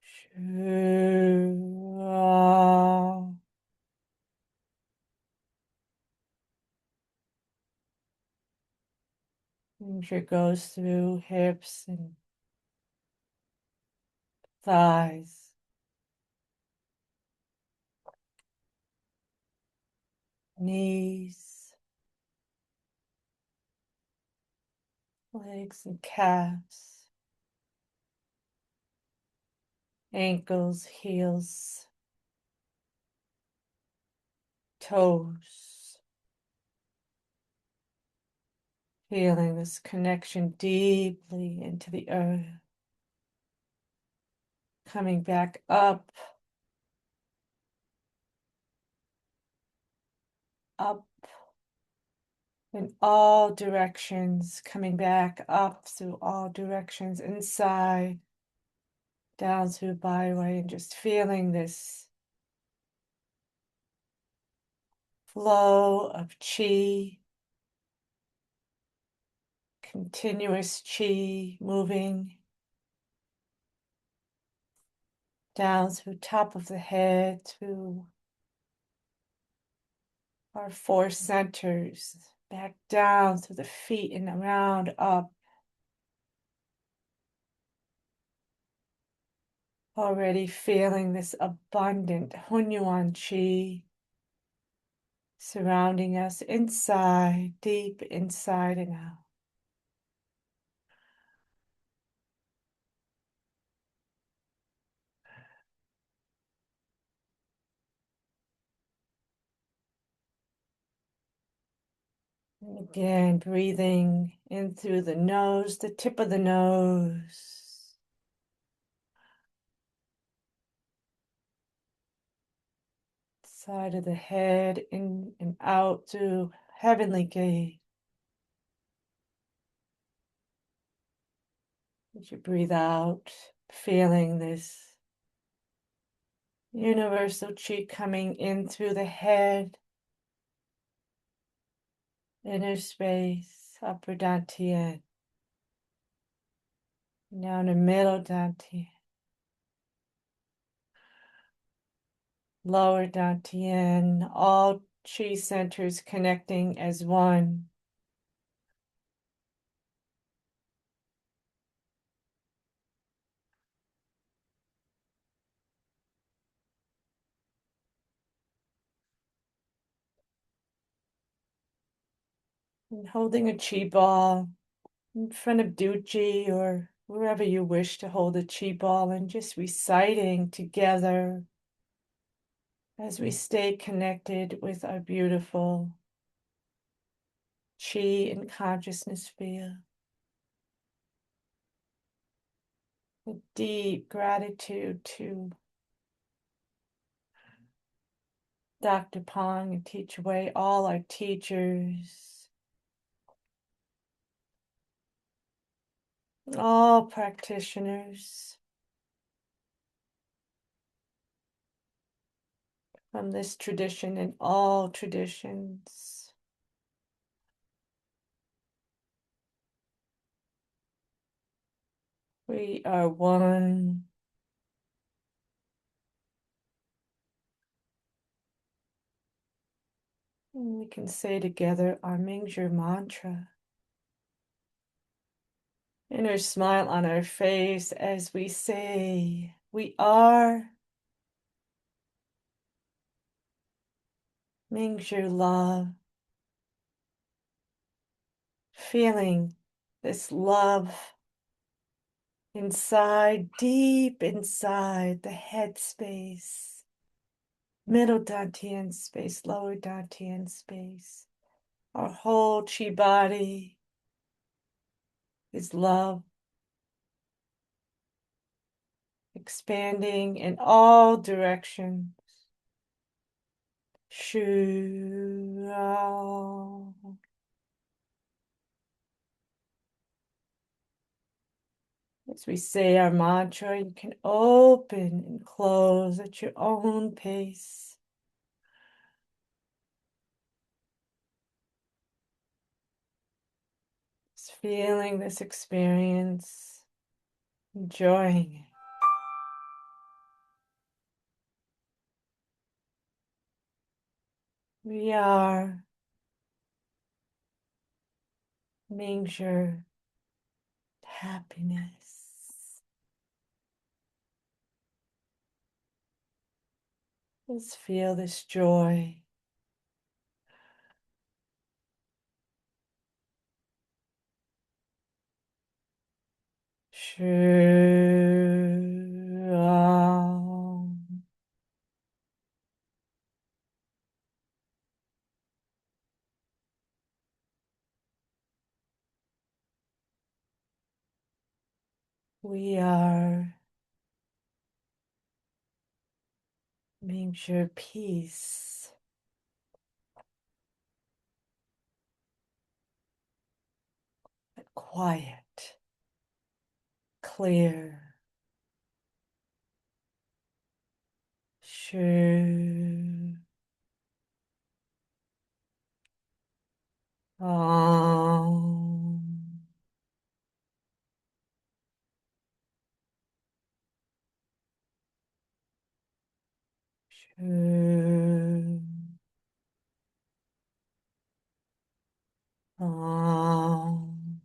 Sure. It goes through hips and thighs, knees, legs and calves, ankles, heels, toes. Feeling this connection deeply into the earth. Coming back up, up in all directions, coming back up through all directions, inside, down through byway, and just feeling this flow of chi, continuous chi moving down through top of the head, through our four centers, back down through the feet and around, up. Already feeling this abundant Hunyuan chi surrounding us inside, deep inside and out. And again, breathing in through the nose, the tip of the nose. Side of the head, in and out through heavenly gate. As you breathe out, feeling this universal chi coming in through the head, inner space, upper dantian, down the middle dantian, lower dantian, all chi centers connecting as one. And holding a chi ball in front of Duchi or wherever you wish to hold a chi ball, and just reciting together as we stay connected with our beautiful chi and consciousness field. A deep gratitude to Dr. Pong and Teach Away, all our teachers, all practitioners from this tradition and all traditions. We are one. And we can say together our Mingjue mantra. Inner smile on our face as we say, we are Mingjue love. Feeling this love inside, deep inside the head space, middle dantian space, lower dantian space. Our whole chi body is love, expanding in all directions. Shu Rao. As we say our mantra, you can open and close at your own pace. Just feeling this experience, enjoying it. We are Mingjue happiness. Let's feel this joy. Shu Rao. We are Mingjue peace. Quiet, clear. Shu. Om. Shu. Om.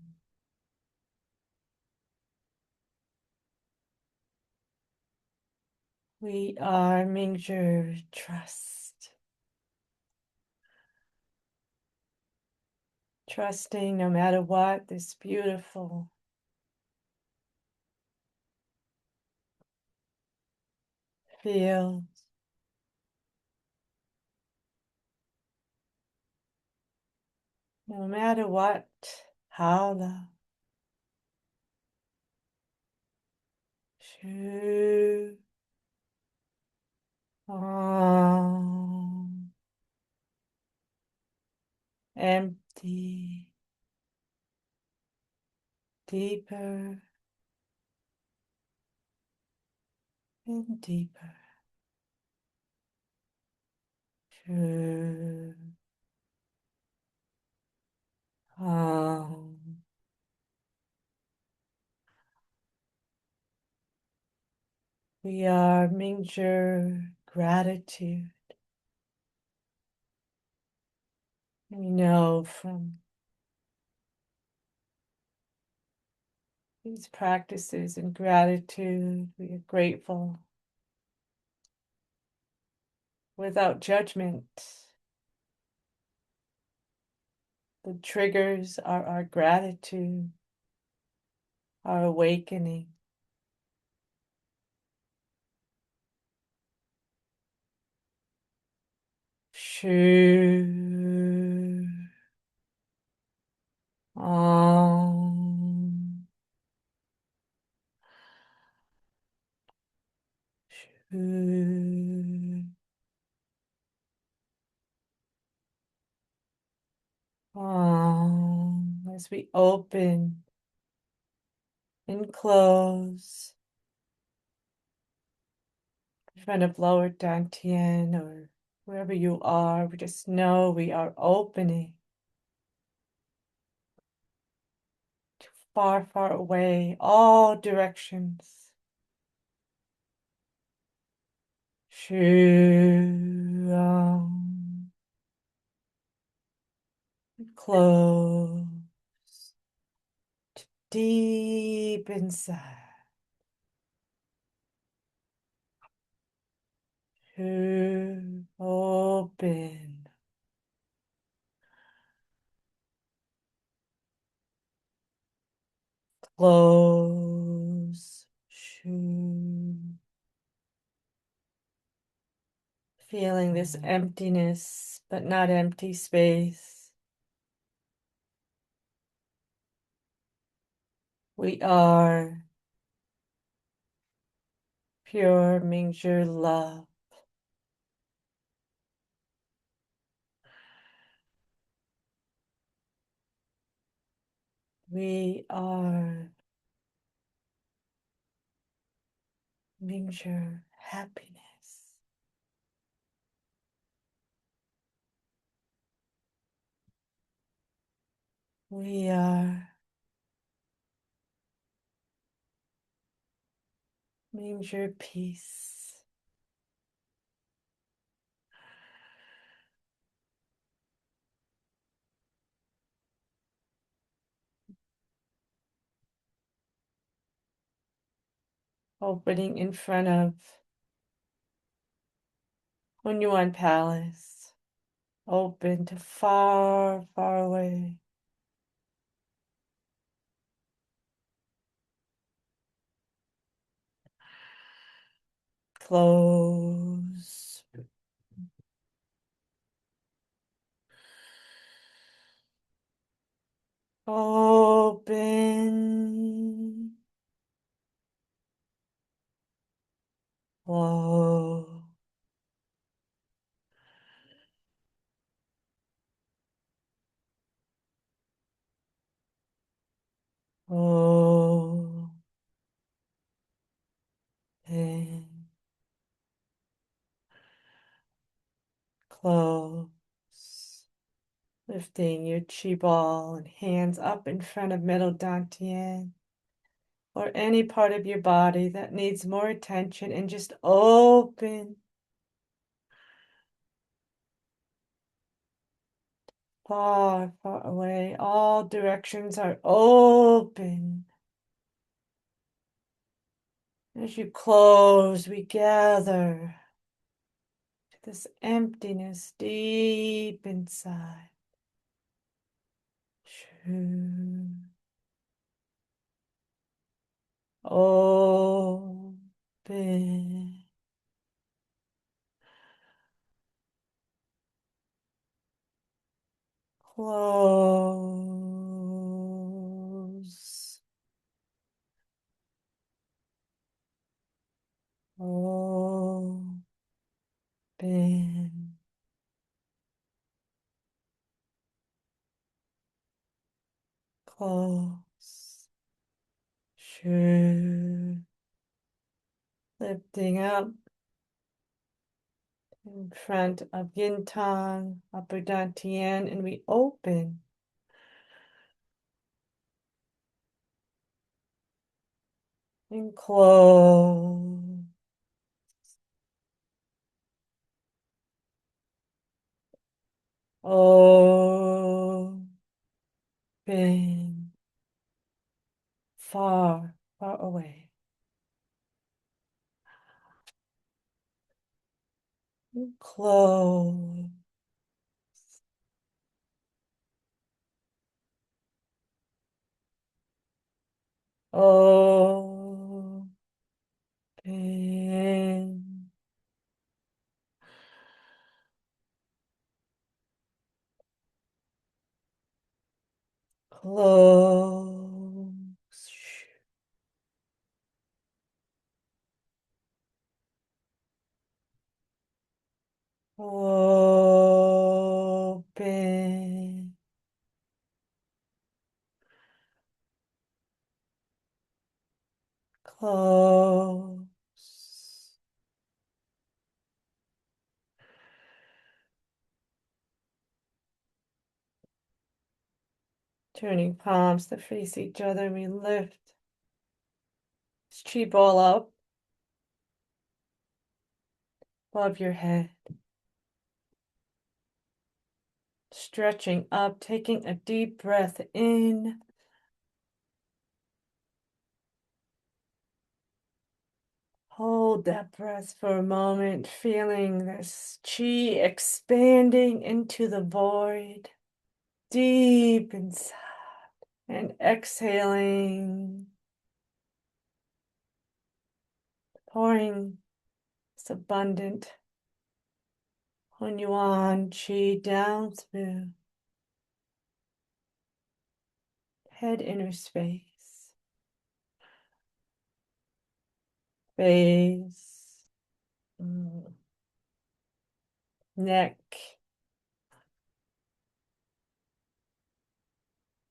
We are Mingjue, trust. Trusting no matter what, this beautiful feels. No matter what, how the shu om. Empty, deeper and deeper. Shu om. We are Mingjue, gratitude. We know from these practices and gratitude, we are grateful without judgment. The triggers are our gratitude, our awakening. Shu Om. Shu Om. As we open and close in front of lower dantian or wherever you are, we just know we are opening to far, far away, all directions. Shu Om. Close to deep inside. Shu open. Close. Shu. Feeling this emptiness, but not empty space. We are pure Mingjue love. We are Mingjue happiness. We are Mingjue peace. Opening in front of Hunyuan Palace, open to far, far away. Close. Open. Close. Open. Close. Lifting your chi ball and hands up in front of middle dantian or any part of your body that needs more attention and just open. far, far away. All directions are open. As you close, we gather to this emptiness deep inside. Shu. Open. Close. Open. Close. Shu. Lifting up in front of Yin Tang, upper dantian, and we open. And close. Open. Far, far away. And close. Open. Close. Open. Close. Turning palms to face each other, we lift this chi ball up above your head. Stretching up, taking a deep breath in. Hold that breath for a moment, feeling this chi expanding into the void, deep inside, and exhaling, pouring this abundant Hunyuan chi down through head inner space, face, neck,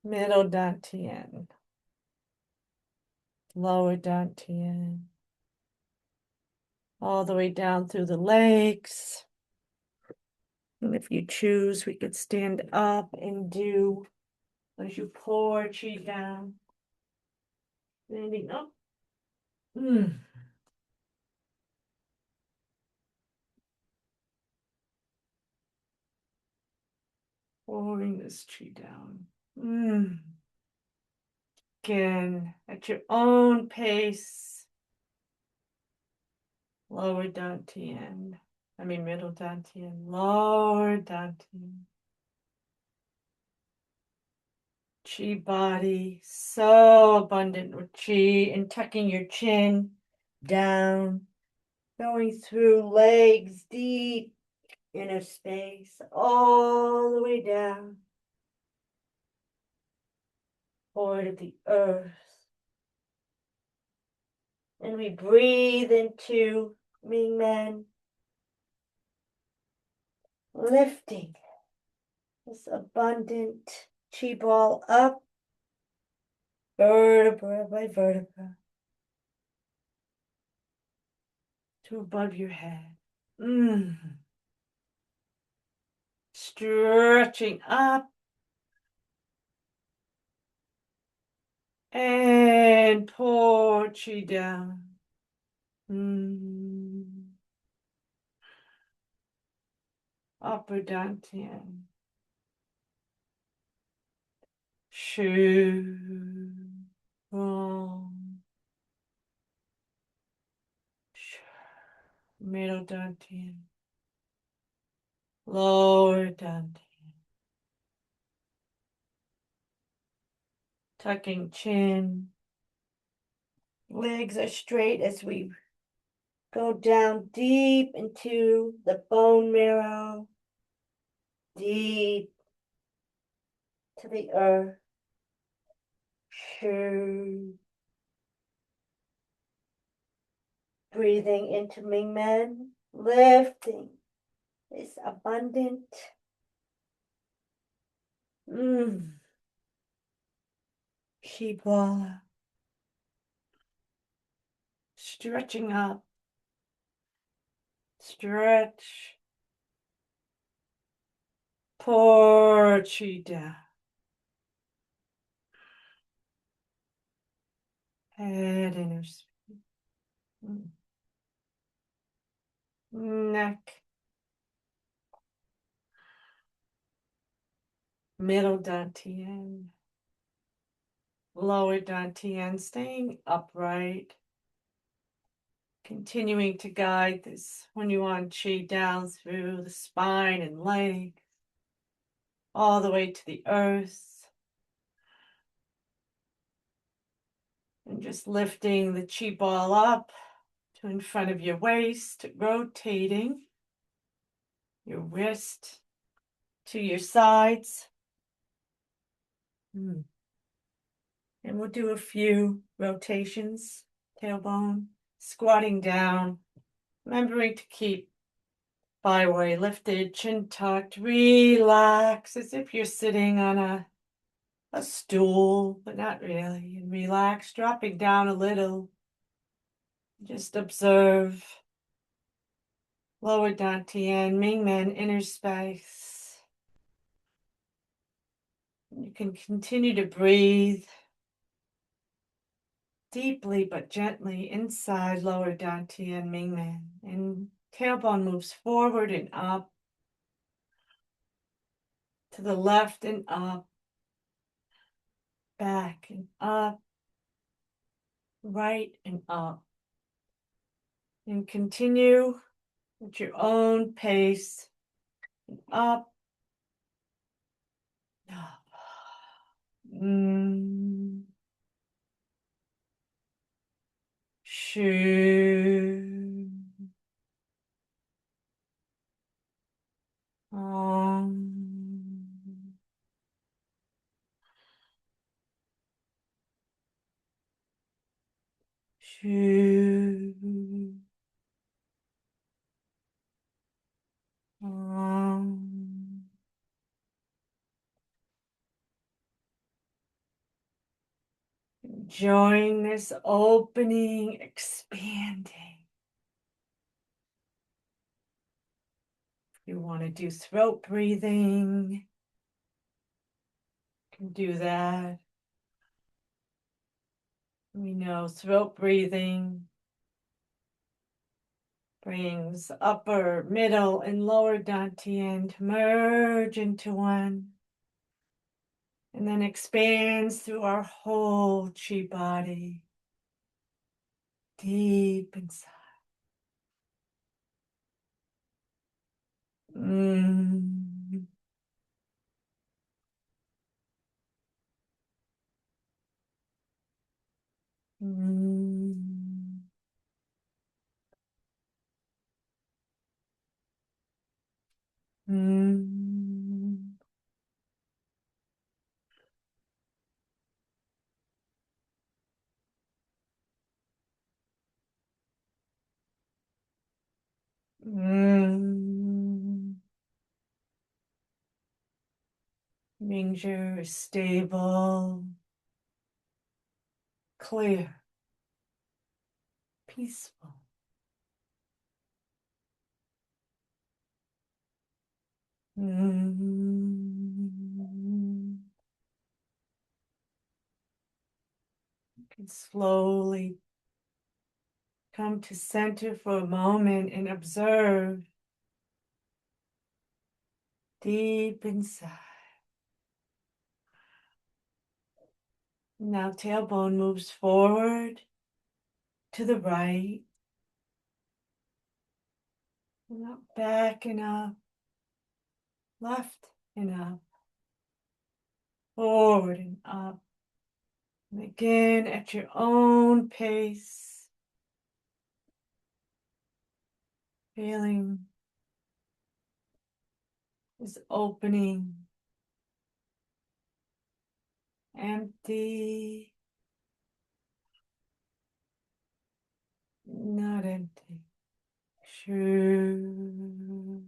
middle dantian, lower dantian, all the way down through the legs. And if you choose, we could stand up and do, as you pour chi down, standing up. Pouring this chi down. Again, at your own pace. Lower dantian. Middle dantian. Lower dantian. Chi body, so abundant with chi, and tucking your chin down, going through legs, deep inner space, all the way down, forward of the earth. And we breathe into Mingmen, lifting this abundant chi ball up, vertebra by vertebra, to above your head. Stretching up and pour chi down. Upper dantian. Shu. Om. Middle dantian. Lower dantian. Tucking chin. Legs are straight as we go down deep into the bone marrow. Deep to the earth. Shu. Breathing into Mingmen. Lifting this abundant. Shibwala. Stretching up. Stretch. Pour chi down. Head inner space. Neck. Middle dantian. Lower dantian. Staying upright. Continuing to guide this when you want chi down through the spine and legs. All the way to the earth. And just lifting the chi ball up to in front of your waist, rotating your wrist to your sides. And we'll do a few rotations, tailbone, squatting down, remembering to keep byway lifted, chin tucked, relax as if you're sitting on a stool, but not really, and relax, dropping down a little. Just observe lower dantian, Mingmen, inner space. You can continue to breathe deeply but gently inside lower dantian, Mingmen. And tailbone moves forward and up, to the left and up, back and up, right and up. And continue at your own pace, up, up. Shu. Shu. Enjoying this opening, expanding. If you want to do throat breathing, you can do that. We know throat breathing brings upper, middle, and lower dantian to merge into one. And then expands through our whole chi body, deep inside. Mm. Mm. Mm. Mm. Mingjue is stable, clear, peaceful. Mm. You can slowly come to center for a moment and observe deep inside. Now tailbone moves forward to the right, and up, back and up, left and up, forward and up. And again, at your own pace, feeling is opening, empty, not empty. True.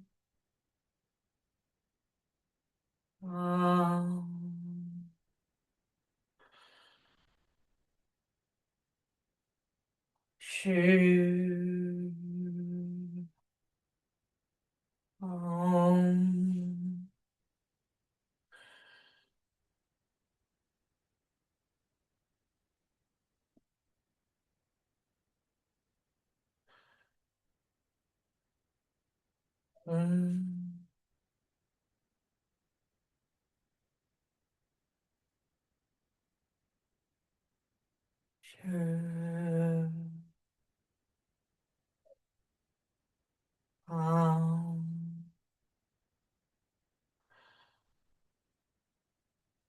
True. Um, True.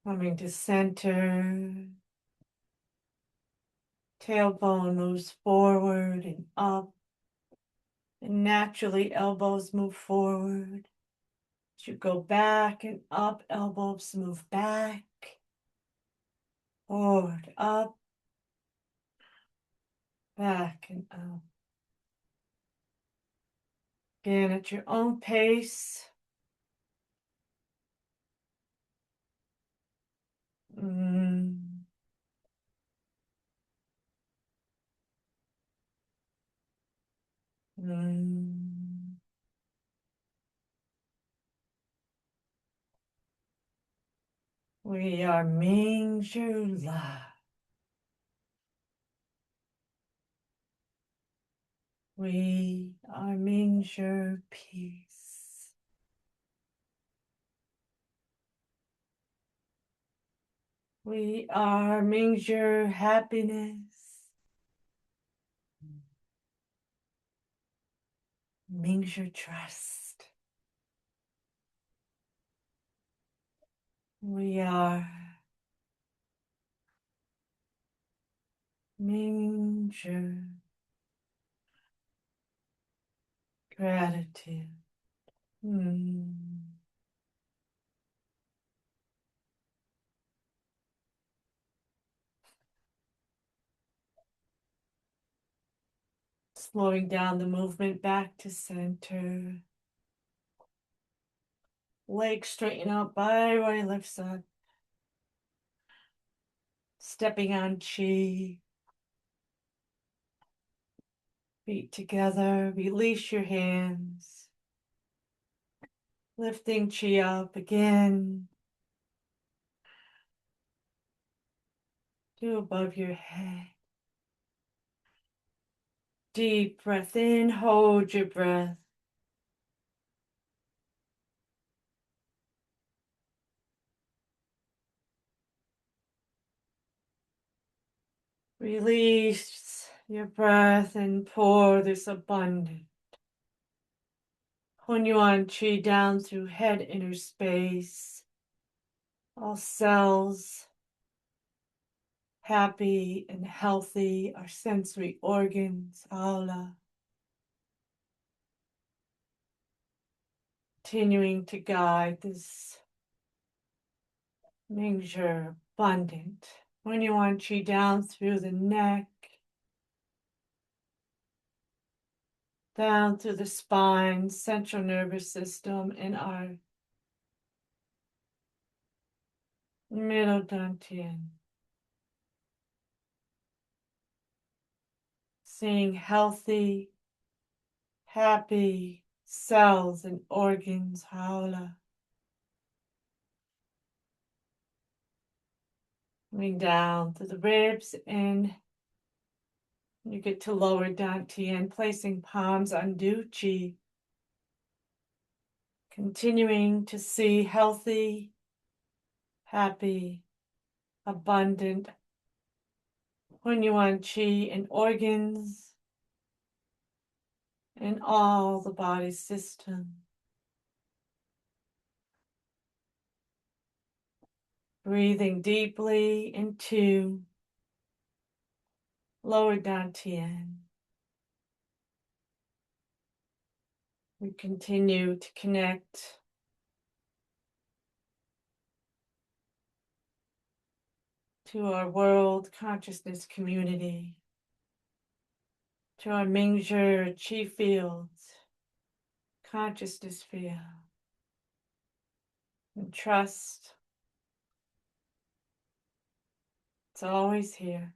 Coming to center, tailbone moves forward and up, and naturally elbows move forward. As you go back and up, elbows move back, forward, up, back and up. Again, at your own pace. Mm. Mm. We are Mingjue love. We are Mingjue peace. We are Mingjue happiness. Mingjue trust. We are Mingjue gratitude. Mm. Slowing down the movement back to center. Legs straighten out by right left side. Stepping on chi. Feet together. Release your hands. Lifting chi up again. To above your head. Deep breath in. Hold your breath. Release your breath and pour this abundant Hunyuan Qi down through head inner space. All cells happy and healthy, our sensory organs, aula. Continuing to guide this Mingjue abundant Hunyuan Qi down through the neck, down through the spine, central nervous system, and our middle dantian. Seeing healthy, happy cells and organs, haula. Coming down to the ribs, and you get to lower dantian, placing palms on duchi. Continuing to see healthy, happy, abundant Hunyuan Chi and organs and all the body system. Breathing deeply into lower dantian. We continue to connect to our world consciousness community, to our Mingjue Chi fields, consciousness field, and trust it's always here.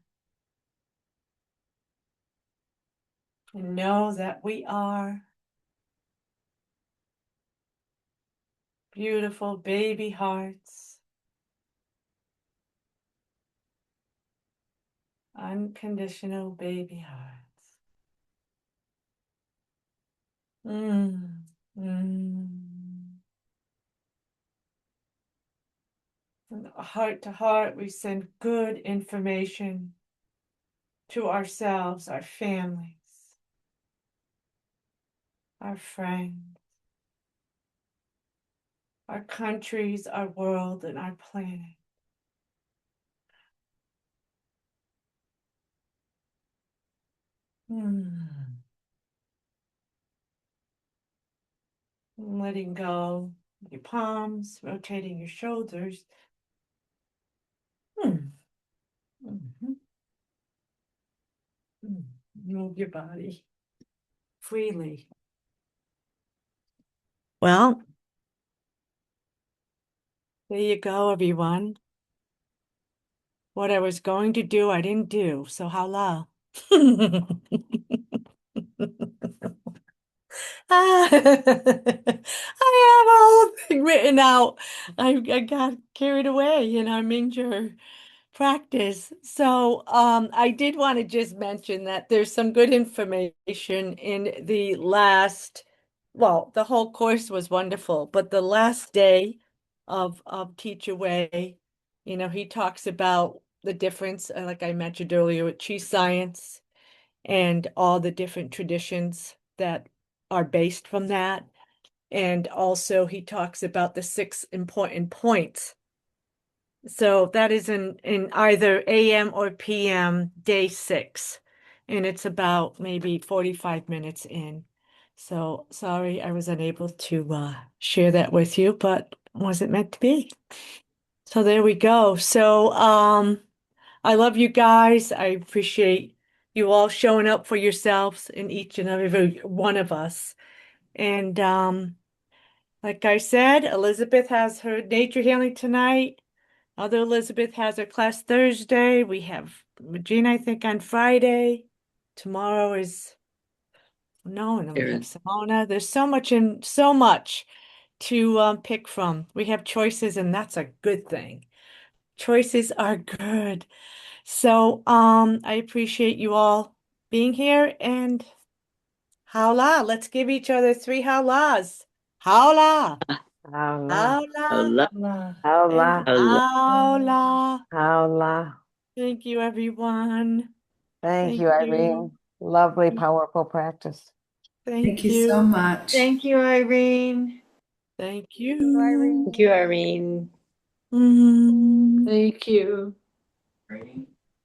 And know that we are beautiful baby hearts, unconditional baby hearts. Mm, mm. From heart to heart, we send good information to ourselves, our families, our friends, our countries, our world, and our planet. Mm. Letting go your palms, rotating your shoulders. Mm. Mhm. Mm. Move your body freely. Well, there you go, everyone. What I was going to do, I didn't do. So hello. I have a whole thing written out. I got carried away in our Mingjue practice. So I did want to just mention that there's some good information in the last, well, the whole course was wonderful, but the last day of Teach Away, he talks about the difference, like I mentioned earlier, with Chi science and all the different traditions that are based from that. And also he talks about the 6 important points. So that is in either AM or PM day 6. And it's about maybe 45 minutes in. So sorry I was unable to share that with you, but wasn't meant to be. So there we go. So I love you guys. I appreciate you all showing up for yourselves in each and every one of us. And like I said, Elizabeth has her nature healing tonight. Other Elizabeth has her class Thursday. We have Regina, I think, on Friday. Tomorrow is no, and then we have Simona. There's so much to pick from. We have choices, and that's a good thing. Choices are good. So I appreciate you all being here and howla. Let's give each other 3 howlas. Howla,
Allah,
howla,
Allah,
and
Allah,
Allah.
howla.
Allah.
Thank you, everyone.
Thank
Thank
you,
you.
Irene. Lovely, powerful practice.
Thank
Thank
you so
you.
much.
Thank you, Irene.
Thank
Irene.
Thank
you.
you, Irene.
Mhm.
Thank you.
Irene.